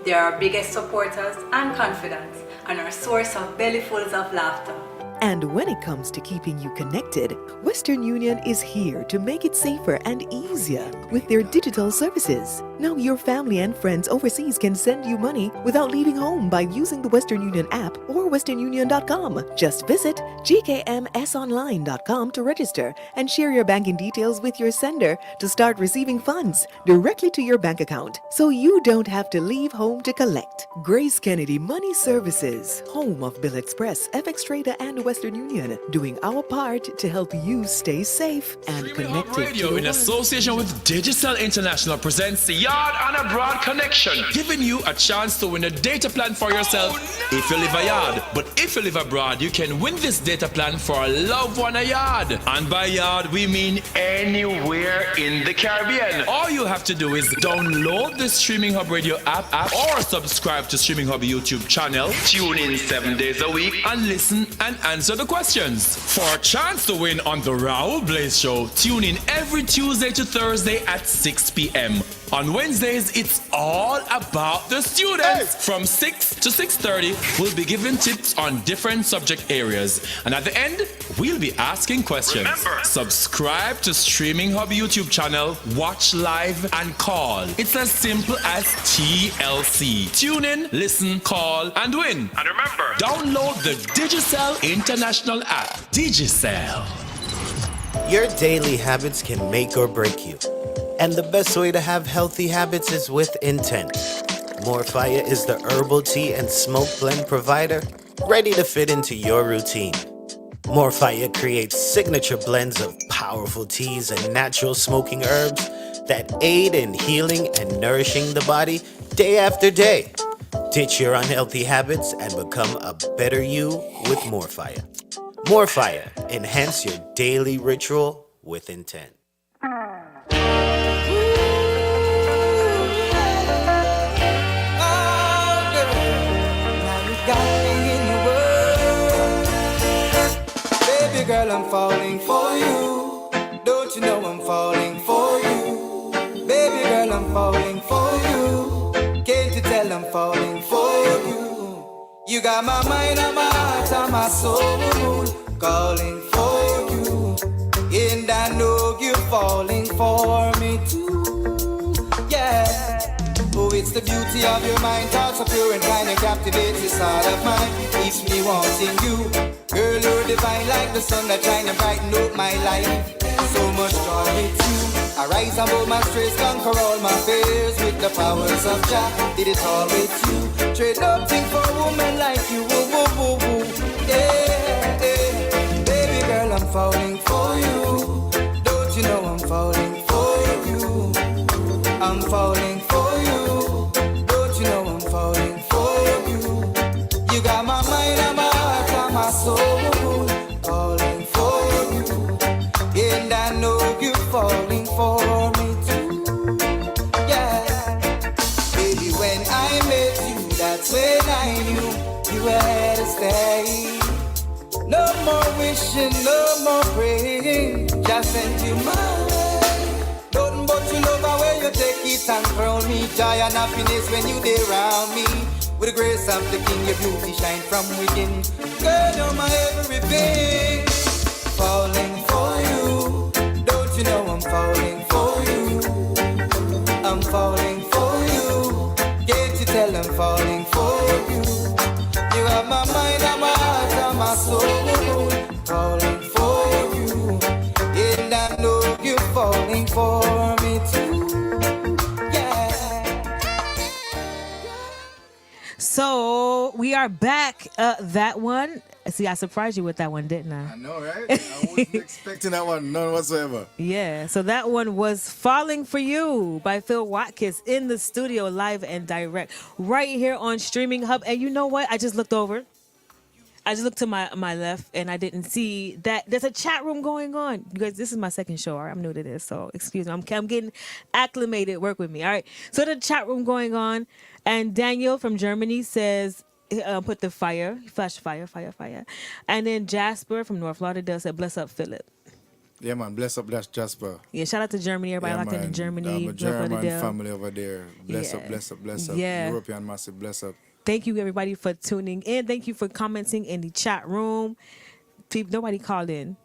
They are our biggest supporters and confidants, and our source of bellyfuls of laughter. And when it comes to keeping you connected, Western Union is here to make it safer and easier with their digital services. Now your family and friends overseas can send you money without leaving home by using the Western Union app or westernunion.com. Just visit gkmsonline.com to register and share your banking details with your sender to start receiving funds directly to your bank account, so you don't have to leave home to collect. Grace Kennedy Money Services, home of Bill Express, FX Trader, and Western Union, doing our part to help you stay safe and connected. Radio in association with Digicel International presents the Yard and Abroad Connection, giving you a chance to win a data plan for yourself if you live a yard. But if you live abroad, you can win this data plan for a loved one a yard. And by yard, we mean anywhere in the Caribbean. All you have to do is download the Streaminn HUBB Radio app or subscribe to Streaminn HUBB YouTube channel, tune in 7 days a week, and listen and answer the questions. For a chance to win on the Raoul Blaze Show, tune in every Tuesday to Thursday at 6 p.m. On Wednesdays, it's all about the students. From 6 to 6:30, we'll be giving tips on different subject areas. And at the end, we'll be asking questions. Remember, subscribe to Streaming Hub YouTube channel, watch live, and call. It's as simple as TLC. Tune in, listen, call, and win. And remember, download the Digicel International app. Digicel. Your daily habits can make or break you. And the best way to have healthy habits is with intent. Morfire is the herbal tea and smoke blend provider ready to fit into your routine. Morfire creates signature blends of powerful teas and natural smoking herbs that aid in healing and nourishing the body day after day. Ditch your unhealthy habits and become a better you with Morfire. Morfire, enhance your daily ritual with intent. Baby girl, I'm falling for you. Don't you know I'm falling for you? Baby girl, I'm falling for you. Can't you tell I'm falling for you? You got my mind and my heart and my soul calling for you. And I know you're falling for me too. Yeah. Oh, it's the beauty of your mind, thoughts are pure and kind and captivates this heart of mine. Keeps me wanting you. Girl, you're divine like the sun that shine and brighten up my life. So much joy with you. I rise above my stress, conquer all my fears with the powers of Jah. Did it all with you. Trade nothing for a woman like you. Woo, woo, woo, woo. Yeah, yeah. Baby girl, I'm falling for you. Don't you know I'm falling for you? I'm falling for you. Don't you know I'm falling for you? You got my mind and my heart and my soul falling for you. And I know you're falling for me too. Yeah. Baby, when I met you, that's when I knew you had to stay. No more wishing, no more praying. Just send you my way. Nothing but you love the way you take it and crown me. Joy and happiness when you there around me. With the grace of the King, your beauty shine from within. Girl, you're my everything. Falling for you. Don't you know I'm falling for you? I'm falling for you. Can't you tell I'm falling for you? You have my mind and my heart and my soul falling for you. And I know you're falling for me too. Yeah. So we are back. That one. See, I surprised you with that one, didn't I? I know, right? I wasn't expecting that one, none whatsoever. Yeah, so that one was Falling For You by Phil Watkins in the studio, live and direct, right here on Streaming Hub. And you know what? I just looked over. I just looked to my left, and I didn't see that there's a chat room going on. You guys, this is my second show. All right? I'm new to this, so excuse me. I'm getting acclimated. Work with me, all right? So the chat room going on, and Daniel from Germany says... put the fire, flash fire. And then Jasper from North Lauderdale said, bless up, Philip. Yeah, man. Bless up, bless Jasper. Yeah, shout out to Germany. Everybody locked in Germany. I'm a North German Lauderdale. family over there. Bless up. Yeah. European massive, bless up. Thank you, everybody, for tuning in. Thank you for commenting in the chat room. Nobody called in.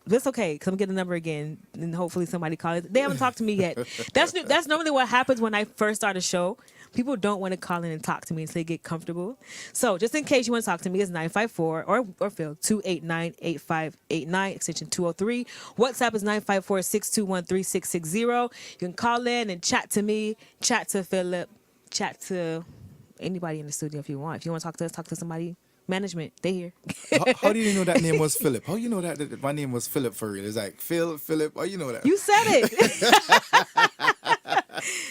That's okay, because I'm getting the number again, and hopefully somebody calls. They haven't talked to me yet. That's normally what happens when I first start a show. People don't want to call in and talk to me until they get comfortable. So just in case you want to talk to me, it's 954 or Phil 289-8589 extension 203. WhatsApp is 954-621-3660. You can call in and chat to me, chat to Philip, chat to anybody in the studio if you want. If you want to talk to us, talk to somebody. Management, they here. How do you know that name was Philip? How you know that my name was Philip for real? It's like Philip. How you know that? You said it.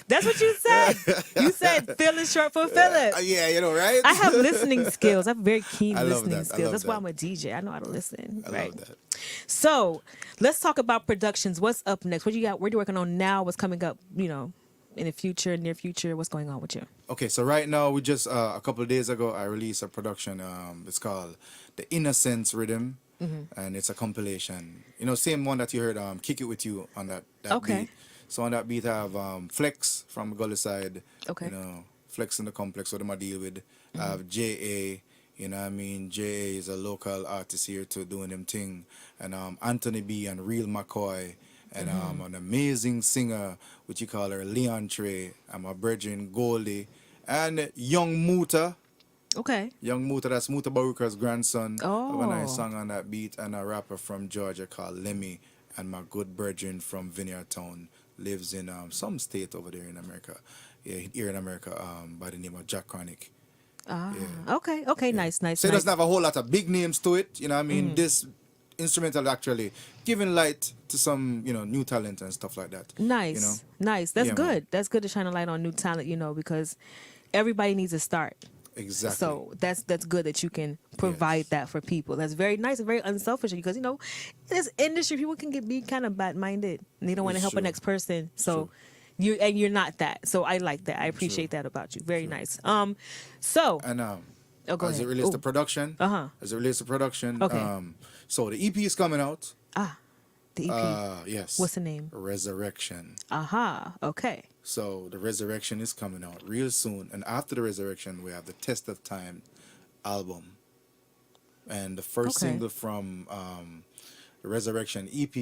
That's what you said. You said Phil is short for Philip. Yeah, you know, right? I have listening skills. I have very keen listening skills. That's why I'm a DJ. I know how to listen. I right. love that. So let's talk about productions. What's up next? What you got? What are you working on now? What's coming up? In the future, near future, what's going on with you? Okay, so right now we just a couple of days ago I released a production. It's called The Innocence Rhythm. and it's a compilation. You know, same one that you heard, "Kick It With You" on that beat. So on that beat, I have Flex from Gully Side. Okay. You know, Flex in the Complex, what am I deal with? I have J.A., you know what I mean? J.A. is a local artist here too, doing them thing. And Anthony B. and Real McCoy. And an amazing singer, which you call her Leon Trey. And my brethren Goldie. And Young Muta. Okay. Young Muta, that's Muta Baruka's grandson. Oh. When I sang on that beat. And a rapper from Georgia called Lemmy. And my good brethren from Vineyard Town lives in some state over there in America. Yeah, here in America, by the name of Jack Chronic. Okay, nice. So it doesn't have a whole lot of big names to it, you know what I mean? This instrumental actually giving light to some, you know, new talent and stuff like that. Nice, you know? nice. That's Yeah, good. man. That's good to shine a light on new talent, you know, because everybody needs a start. Exactly. So that's good that you can provide that for people. That's very nice and very unselfish because, you know, in this industry, people can be kind of bad-minded and they don't want to It's help the true. next person. So you're not that. So I like that. I appreciate that about you. Very nice. So and go as ahead. it relates Ooh. to production, Okay. So the EP is coming out. The EP. Yes. What's the name? Resurrection. Okay. So the Resurrection is coming out real soon, and after the Resurrection, we have the Test of Time album, and the first single from the Resurrection EP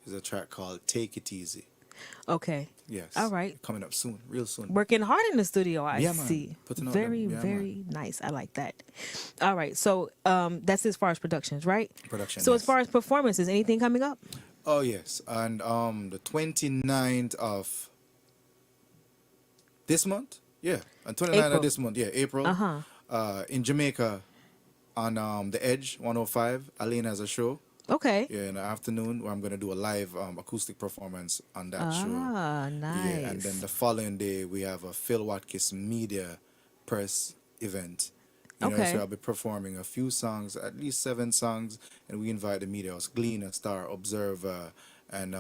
is a track called "Take It Easy." Okay. Yes. All right. Coming up soon, real soon. Working hard in the studio, I Yeah, man. see. Putting out Very, them. Yeah, very nice. I like that. All right. So that's as far as productions, right? Production, So as yes. far as performances, anything coming up? Oh yes, and the 29th of this month, and 29th April. of this month, April. In Jamaica, on the Edge 105, Aline has a show. Okay. Yeah, in the afternoon, where I'm gonna do a live acoustic performance on that show. Nice. Yeah, and then the following day we have a Phil Watkins Media Press event. You know, Okay. so I'll be performing a few songs, at least 7 songs, and we invite the media, Gleaner, Star, Observer, and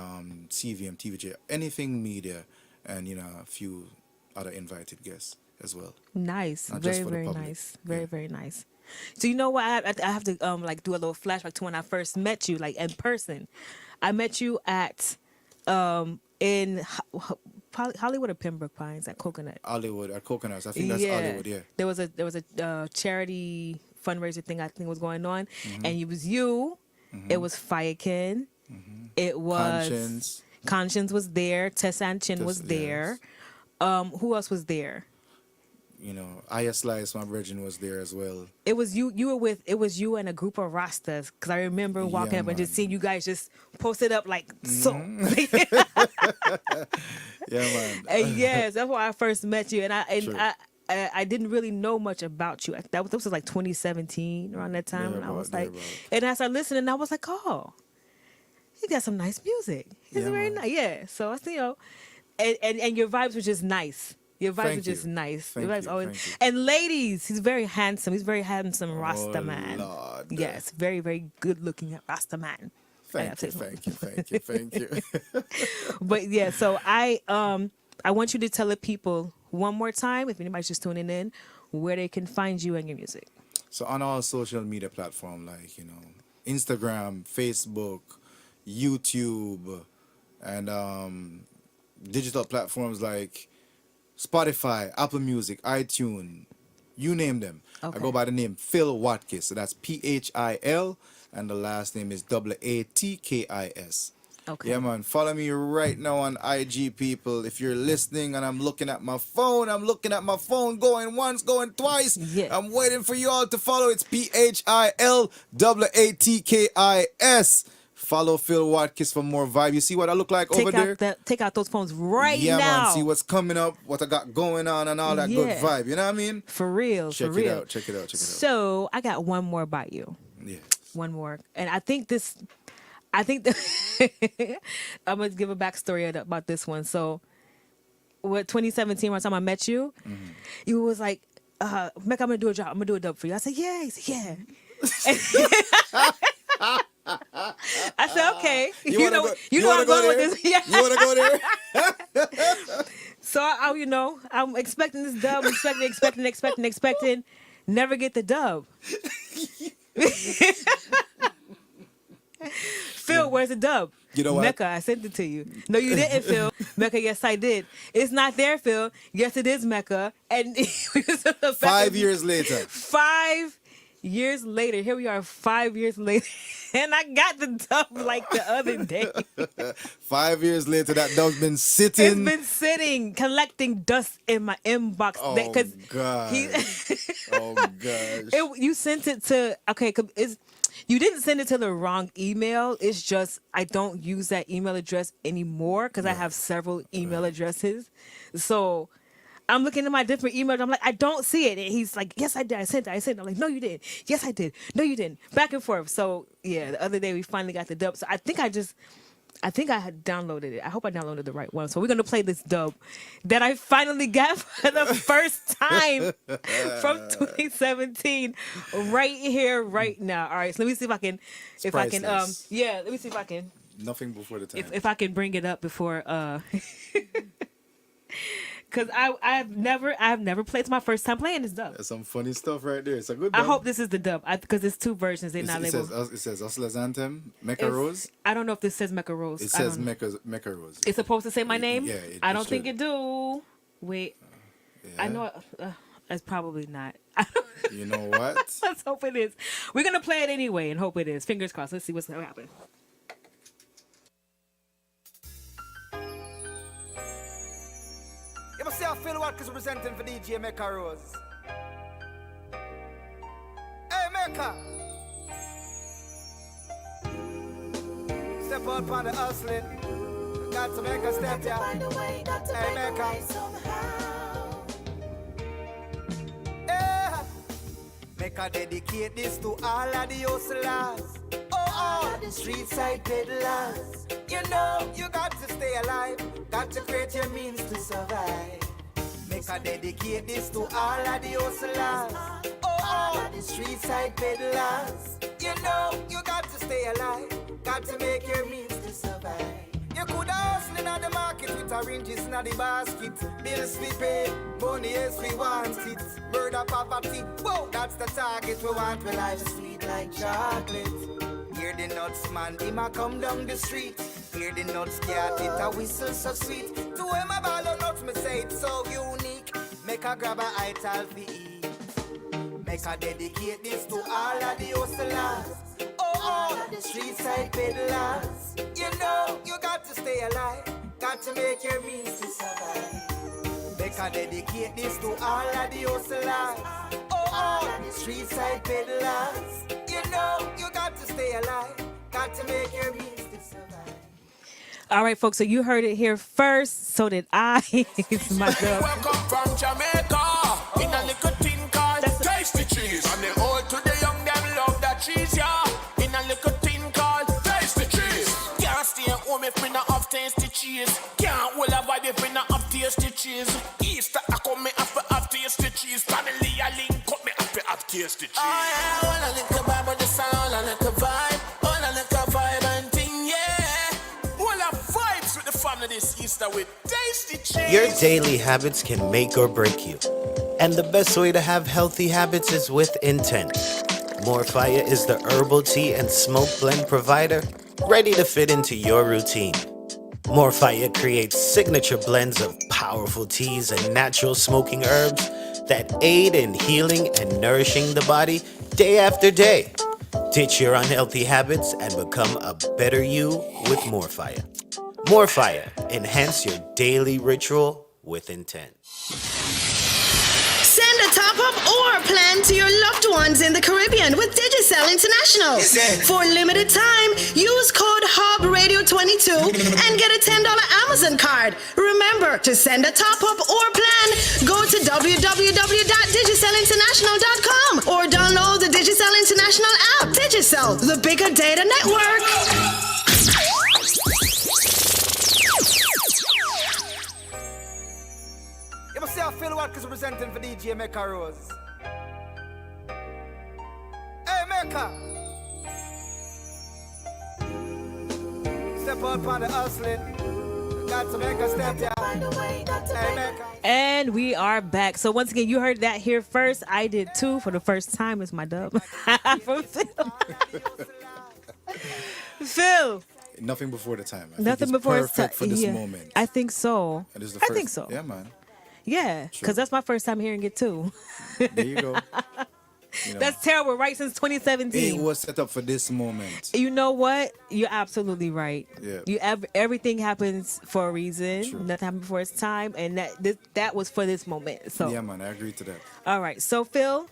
CVM, TVJ, anything media, and you know, a few other invited guests as well. Nice. Not just Very, for the very public. nice. Very, very nice. So you know what? I have to like do a little flashback to when I first met you, like in person. I met you at in Hollywood or Pembroke Pines at Coconut. Hollywood at Coconuts. I think that's Hollywood, yeah. There was a charity fundraiser thing I think was going on, and it was you. It was Firekin. It was Conscience was there. Tess Anchin was there. Who else was there? You know, Aya Slice, my virgin, was there as well. It was you. You were with. It was you and a group of Rastas. Because I remember walking up and just seeing you guys just posted up like so. Yeah, man. And yes, that's why I first met you, and Sure. I didn't really know much about you. This was like 2017 around that time, and I was like, and as I listened, I was like, oh, you got some nice music. It's very nice. Yeah. So I see, you know, and your vibes were just nice. Your vibes were just nice. Your vibes always. And ladies, he's very handsome. He's very handsome Rasta man. Lord. Yes, very, very good looking Rasta man. Thank you. But yeah, so I want you to tell the people one more time, if anybody's just tuning in, where they can find you and your music. So on all social media platforms, like, you know, Instagram, Facebook, YouTube, and digital platforms like Spotify, Apple Music, iTunes, you name them. Okay. I go by the name Phil Watkins. So that's PHIL, and the last name is WATKIS. Okay. Yeah, man. Follow me right now on IG, people. If you're listening and I'm looking at my phone, going once, going twice. Yeah. I'm waiting for you all to follow. It's PHILWATKIS. Follow Phil Watkins for more vibe. You see what I look like over there? Take out those phones right Yeah, now. man. See what's coming up, what I got going on, and all that good vibe. You know what I mean? For real. Check for it real. out. Check it out. So I got one more by you. Yeah. One more. And I think I'm gonna give a backstory about this one. So with 2017, one time I met you, you was like, Mekka, I'm gonna do a job. I'm gonna do a dub for you. I said, yeah. He said, yeah. I said, okay. You know I'm going with this. Yeah. You wanna go there? So I'm expecting this dub. expecting. Never get the dub. where's the dub? You know what? Mecca, I sent it to you. No, you didn't, Phil. Mecca, yes, I did. It's not there, Phil. Yes, it is Mecca. And 5 years later. 5 years later. Here we are 5 years later. And I got the dub like the other day. 5 years later, that dub's been sitting. It's been sitting, collecting dust in my inbox. Oh, God. Oh, gosh. You sent it to, okay, you didn't send it to the wrong email. It's just I don't use that email address anymore because I have several email addresses. So I'm looking at my different emails. I'm like, I don't see it. And he's like, yes, I did. I sent it. I'm like, no, you didn't. Yes, I did. No, you didn't. Back and forth. So yeah, the other day we finally got the dub. So I think I had downloaded it. I hope I downloaded the right one. So we're going to play this dub that I finally got for the first time from 2017 right here, right now. All right. So let me see if I can, let me see if I can. Nothing before the time. If I can bring it up before, because I've never played. It's my first time playing this dub. There's some funny stuff right there. It's a good dub. I hope this is the dub because it's two versions. They're not labeled. It says Hustler's Anthem, Mecca Rose. I don't know if this says Mecca Rose. It says Mecca Rose. It's supposed to say my name? Yeah. I don't think it do. Wait. Yeah. I know it's probably not. You know what? Let's hope it is. We're going to play it anyway and hope it is. Fingers crossed. Let's see what's going to happen. You must say I feel what is representing for DJ Mecca Rose. Hey Mecca! Step out on the hustling. Got to make a step, yeah. Hey Mecca. Yeah. Mecca dedicate this to all of the hustlers. Oh, the street side peddlers. You know, you got to stay alive. Got to create your means to survive. Make a dedicate this to all of the hustlers. Oh, the street side peddlers. You know, you got to stay alive. Got to make your means to survive. You could hustle in the market with oranges in the basket. Bills we pay, money as we want it. Murder poverty, whoa, that's the target we want. We life sweet like chocolate. Hear the nuts man, him a come down the street. Hear the nuts cat, it a whistle so sweet. To him a ball of nuts, me say it's so unique. Make a grab a ital fi eat. Make a dedicate this to all of the hustlers. Oh, the street side peddlers. You know, you got to stay alive. Got to make your means to survive. Make a dedicate this to all of the hustlers. Oh, the street side peddlers. You know, you got to stay alive. Got to make your means to survive. All right, folks, so you heard it here first. So did I. It's my dub. Welcome from Jamaica. In a little tin called Tasty Cheese. And the old to the young, them love that cheese, yeah. In a little tin called Tasty Cheese. Can't stay home if we not have tasty cheese. Can't hold a vibe if we not have tasty cheese. Easter, I come me have to have tasty cheese. Family, I link up me have to have tasty cheese. Oh yeah, all I like the vibe of the sound, I like the vibe. All I like the vibe and thing, yeah. All I vibes with the family this Easter with tasty cheese. Your daily habits can make or break you. And the best way to have healthy habits is with intent. More Fire is the herbal tea and smoke blend provider ready to fit into your routine. More Fire creates signature blends of powerful teas and natural smoking herbs that aid in healing and nourishing the body day after day. Ditch your unhealthy habits and become a better you with More Fire. More Fire, enhance your daily ritual with intent. Send a top-up or plan to your loved ones in the Caribbean with Digicel International. For limited time, use code HUBBRadio22 and get a $10 Amazon card. Remember, to send a top-up or plan, go to www.digicelinternational.com or download the Digicel International app. Digicel, the bigger data network. You must say I feel what is representing for DJ Mecca Rose. Hey Mecca! Step out on the hustling. Got to make a step, yeah. Hey Mecca. And we are back. So once again, you heard that here first. I did too for the first time. It's my dub. From Phil. Phil, Nothing before the time. Nothing before it's perfect for this moment. I think so. And this is the I first, think so. Yeah, man. Yeah, because that's my first time hearing it too. There you go. You know, That's terrible, right? Since 2017. it was set up for this moment. You know what? You're absolutely right. Yeah. Everything happens for a reason. True. Nothing happened before its time, and that was for this moment. So Yeah, man, I agree to that. all right. So Phil,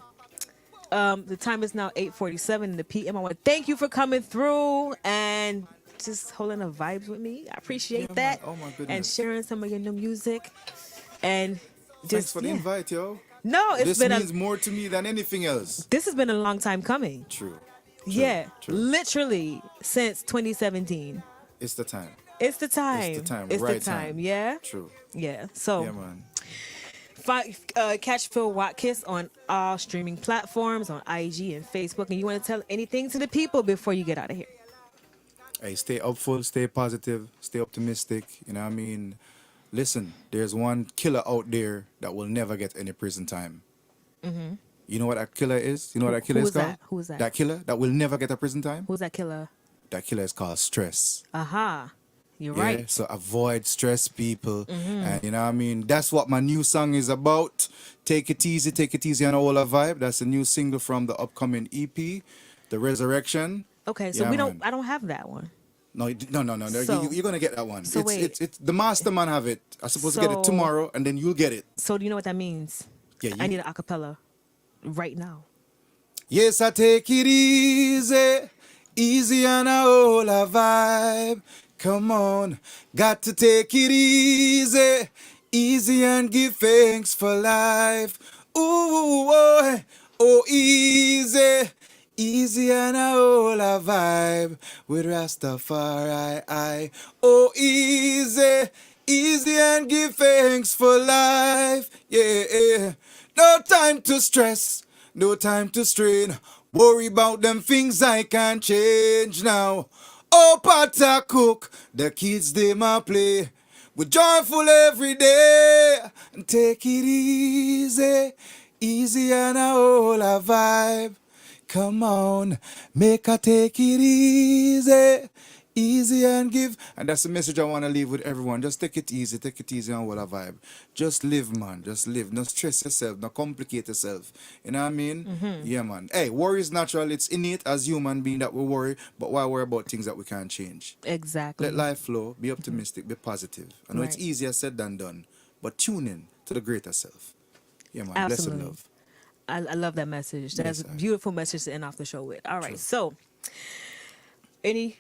the time is now 8:47 in the PM. I want to thank you for coming through and just holding the vibes with me. I appreciate that. Oh my goodness. And sharing some of your new music. And just Thanks for the invite, yo. No, it's this been means more to me than anything else. This has been a long time coming. True. Yeah, literally since 2017. It's the time. It's the time. It's the time. It's Right the time. time. Yeah. True. Yeah. So Yeah, man. catch Phil Watkins on all streaming platforms, on IG and Facebook. And you want to tell anything to the people before you get out of here? Hey, stay upful, stay positive, stay optimistic. You know what I mean? Listen, there's one killer out there that will never get any prison time. Mm-hmm. You know what that killer is? You know what that killer Who is is called? that? Who is that? That killer that will never get a prison time? Who's that killer? That killer is called stress. Aha. You're Yeah, right. so avoid stress, people. Mhm. And you know what I mean? That's what my new song is about. Take it easy on all a vibe. That's a new single from the upcoming EP, The Resurrection. Okay, so Yeah, we man. don't. I don't have that one. No. So- You're gonna get that one. so wait. It's the master man have it. I'm supposed to get it So- tomorrow, and then you'll get it. So do you know what that means? Yeah, I need an acapella right now. Yes, I take it easy on a whole a vibe. Come on, got to take it easy and give thanks for life. Ooh, oh, easy and a whole a vibe with Rastafari. Oh, easy and give thanks for life. Yeah, no time to stress, no time to strain. Worry about them things I can't change now. Oh, pot a cook, the kids they ma play. We're joyful every day. And take it easy and a whole a vibe. Come on, make a take it easy and give. And that's the message I want to leave with everyone. Just take it easy and what a vibe. Just live, man. Just live. Don't stress yourself. Don't complicate yourself. You know what I mean? Mhm. Yeah, man. Hey, worry is natural. It's innate as human being that we worry. But why worry about things that we can't change? Exactly. Let life flow. Be optimistic. Be positive. I know it's Right. easier said than done. But tune in to the greater self. Yeah, man. Absolutely. Bless and love. I love that message. That's Yes, a beautiful message to end off the show with. All right. So, I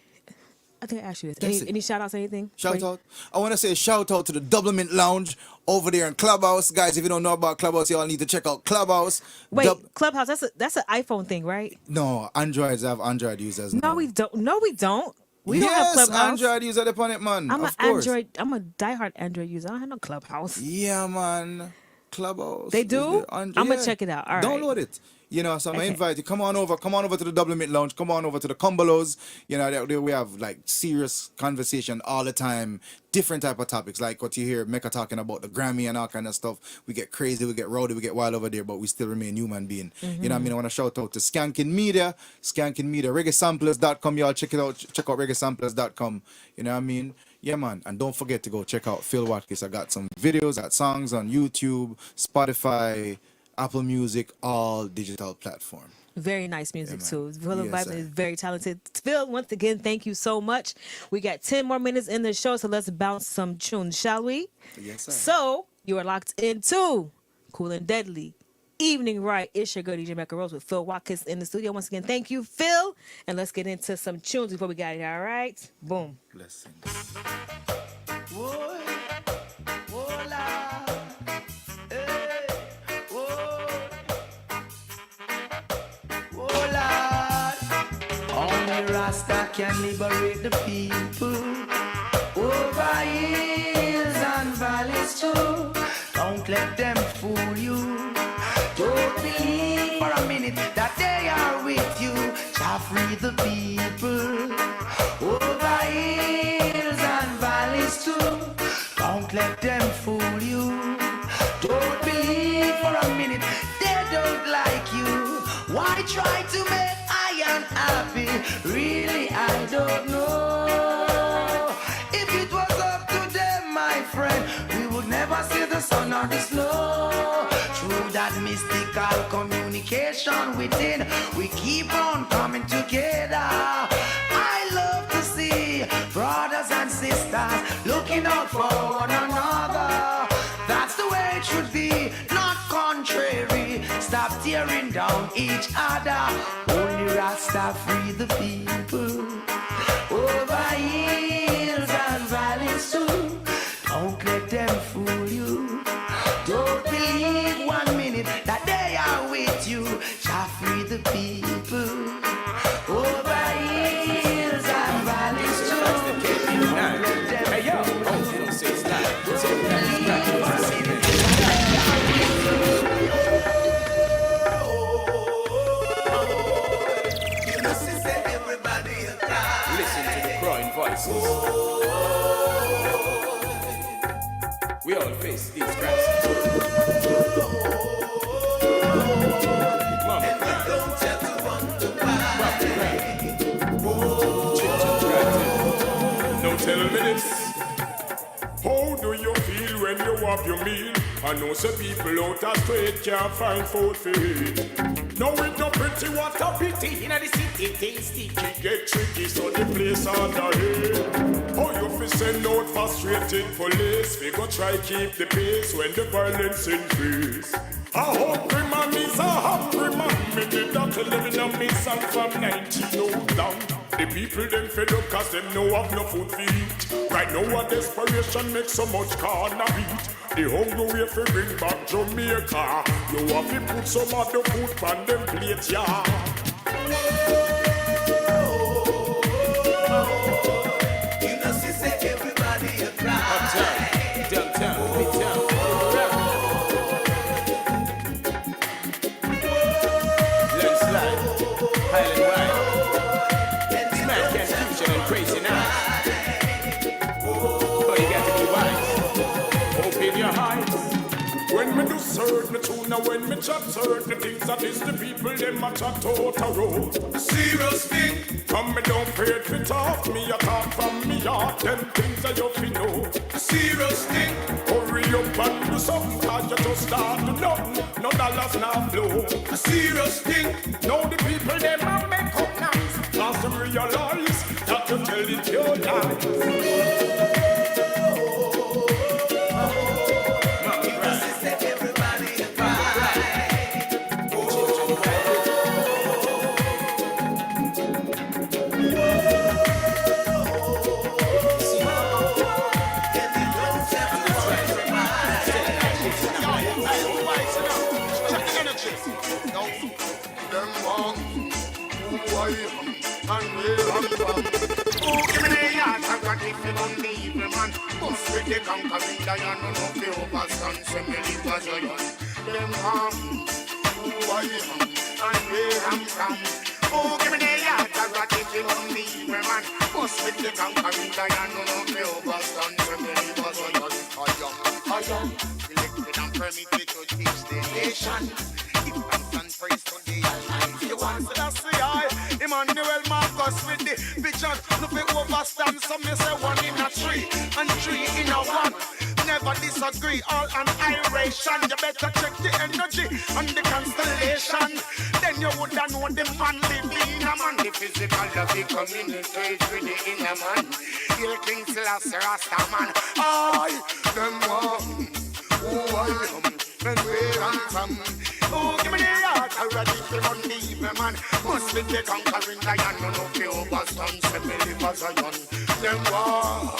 think I asked you this. That's it. Any shout outs, anything? Shout out. I want to say shout out to the DIHUBBMint Lounge over there in Clubhouse. Guys, if you don't know about Clubhouse, y'all need to check out Clubhouse. Wait, Clubhouse, that's an iPhone thing, right? No, Androids have Android users. No, we don't. No, we don't. We don't have Yes, Clubhouse. Android user upon it, man. I'm of course. I'm a diehard Android user. I don't have no Clubhouse. Yeah, man. Clubhouse. They do? I'm I'ma check it out. All right. Download it. You know, so I'm Okay. invite you. Come on over to the DIHUBBMint Lounge. Come on over to the Cumberlows. You know, there we have like serious conversation all the time. Different type of topics, like what you hear Mekka talking about the Grammy and all kind of stuff. We get crazy, we get rowdy, we get wild over there, but we still remain human being. You know what I mean? I want to shout out to Skanking Media, reggaesamplers.com. Y'all check it out. Check out reggaesamplers.com. You know what I mean? Yeah, man. And don't forget to go check out Phil Watkins. I got some videos, got songs on YouTube, Spotify, Apple Music, all digital platform. Very nice music Yeah, too. man. Phil Yes, Vibe sir. is very talented. Phil, once again, thank you so much. We got 10 more minutes in the show, so let's bounce some tunes, shall we? Yes, sir. So you are locked into Cool and Deadly Evening Right. It's your girl DJ Mekka Rose with Phil Watkins in the studio. Once again, thank you, Phil. And let's get into some tunes before we got it. All right, boom. Blessings. Only Rasta can liberate the people over hills and valleys too. Don't let them fool you. Don't believe for a minute that they are with you. Shall free the people over hills and valleys too. Don't let them fool you. Don't believe for a minute they don't like you. Why try to make I am happy? Really, I don't know. my friend, we would never see the sun or the snow. Through that mystical communication within, we keep on coming together. I love to see brothers and sisters looking out for one another. That's the way it should be, not contrary. Stop tearing down each other. Only Rasta free the people. Over hills and valleys too. Don't let them fool you. Don't believe 1 minute that they are with you. Shall free the people. Over hills and valleys too. Hey yo, say stop. Listen to the crying voices. We all face these crises. Mama cry. Papa cry. Now tell me this. How do you feel when you have your meal? I know some people out the street can't find food for eat. Now it's no pretty, what a pity. In the city, things sticky, get tricky, so the place on the head. How you fi send out frustrated police? We go try keep the pace when the violence increase. A hungry man is a hungry man. Me did not tell them in a miss and from 19 down. The people them fed up cause them no have no food to eat. Right now a desperation makes so much corner beat. The hungry way fi bring back Jamaica. You have to put some of the food on them plates, yeah. You know, she say everybody a cry. Downtown, midtown. Landslide, Highland Wide. Smash confusion and crazy night. But you got to be wise. Open your eyes. When me do certain tune, now when me chat certain things, that is the people them a chat out a road. Serious thing. Come me don't pay it for talk, me a talk from me heart. Them things that you fi know. Serious thing. Hurry up and do something, cause you just start to nothing. No dollars now flow. A serious thing. Now the people them a make up nice, cause them realize that you tell it your lies. Give me the yard, I got it from the evil man. Bust with the conquering lion, no no the overstand, so me live as a young. Them who I am, and where I'm from. Oh, give me the yard, I got it from the evil man. Bust with the conquering lion, no no the overstand, so me live as a young. I am elected and permitted to teach the nation. Give thanks and praise to the Almighty. You want to see I, Emmanuel Marcus with the vision. No fi overstand, so me say 1 in a 3 and 3 in a 1. Never disagree, all annihilation. You better check the energy and the constellation. Then you woulda know the man living in a man. The physical of the communicate with the inner man. Hail King Selassie Rasta man. I, them one, who I am, and where I'm from. Oh, give me the heart, already feel on the evil man. Must be the conquering lion, no no the overstand, so me live as a young. Them war,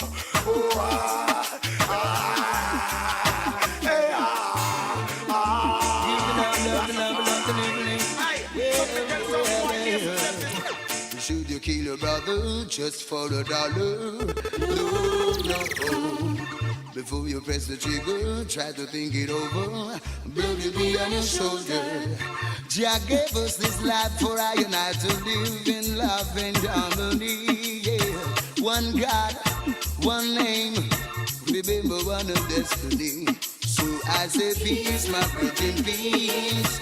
Should you kill your brother just for a dollar? No. Before you press the trigger, try to think it over. Blood will be on your shoulder. Jah gave us this life for I and I to live in love and harmony. Yeah. One God, one name, remember one of destiny. So I say peace, my brethren, peace.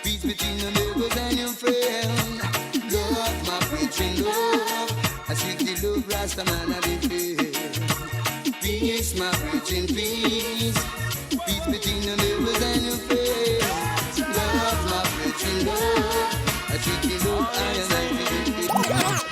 Peace between the neighbors and your friend. Love, my brethren, love. I seek the love, Rasta man, I defend. Peace. Yes, my preaching peace. Peace between the neighbors and your friends. Love, my preaching love. I treat you love,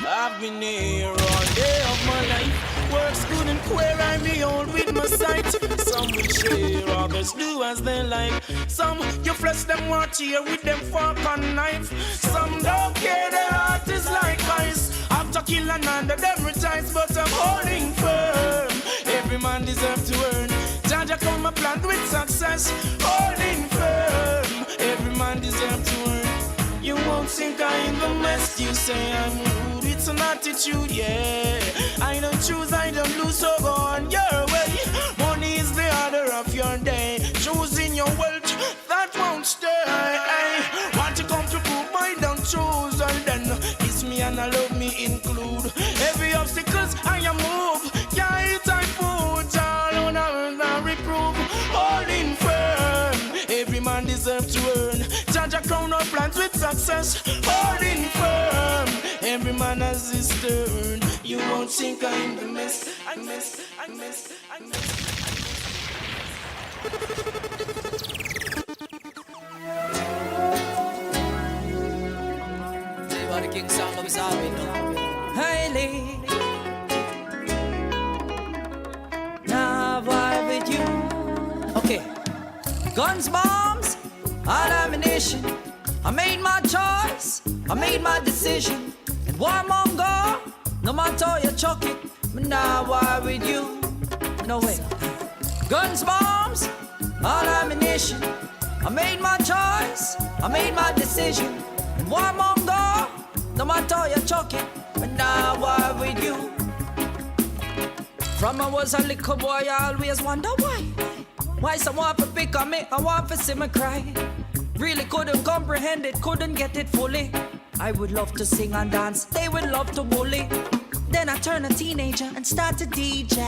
I've been here all day of my life. Works good and queer, I behold with my sight. Some will share, others do as they like. Some you flesh them watch here with them fork and knife. Some don't care, their heart is like ice. After kill another, them rejoice, but I'm holding firm. Every man deserves to earn. Jaja come a plant with success, holding firm. Every man deserves to earn. You won't think I'm the mess. You say I'm rude, it's an attitude, yeah. I don't choose, I don't lose, so go on your way. Money is the order of your day. Choosing your wealth, that won't stay. Want to come to prove I don't choose, and then kiss me and I love me include. Every obstacles I am move, yeah, it's I put all on a reprove. Holding firm, every man deserves to earn. Jaja crown our plans with success, holding firm. Every man has his turn. You won't think I'm the mess. I miss. Tell you what the king song of his army, no? Hailey, now why with you? Okay, guns, bombs, all ammunition. I made my choice, I made my decision. And warmonger, no matter how you chuck it, but now why with you? No way. Guns, bombs, all ammunition. I made my choice, I made my decision. And warmonger, no matter how you chuck it, but now why with you? From I was a little boy, I always wonder why. Why someone for pick on me, I want to see me cry. Really couldn't comprehend it, couldn't get it fully. I would love to sing and dance, they would love to bully. Then I turn a teenager and start to DJ.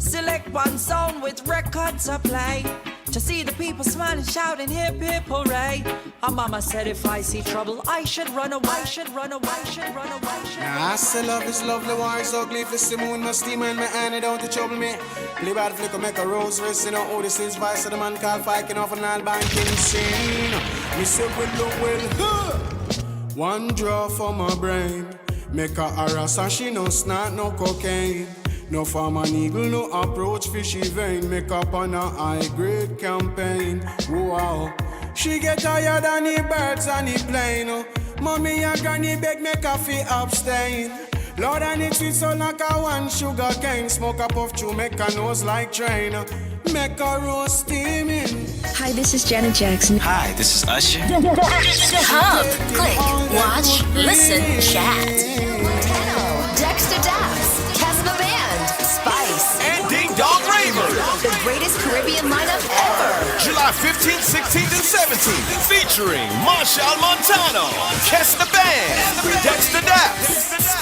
Select one sound with records I play. To see the people smiling, shouting, hip hip hooray. Our mama said if I see trouble, I should run away, I should run away, I should run away, I should run away. I say love is lovely, war is ugly. If it's the moon, my steam and my hand, it don't to trouble me. Play bad flicker, make a rose race, you know, all the sins, vice of the man called fighting off an all banking scene. Me say well. One draw for my brain. Make her harass and she no snort, no cocaine. No farm and eagle, no approach fishy vein. Make up on a high grade campaign. Wow. She get tired of the birds and the plane. Mommy and granny beg make her feel abstain. Lord and it sweet so like a one sugar cane. Smoke a puff chew, make a nose like train. Make a roast steaming. Hi, this is Janet Jackson. Hi, this is Usher. Hub, click, watch, listen, chat. Dexter Daps, Casma Band, Spice, and Ding Dong Raver. The greatest Caribbean lineup ever. July 15th, 16th, and 17th. Featuring Marshall Montano, Casma Band, Dexter Daps,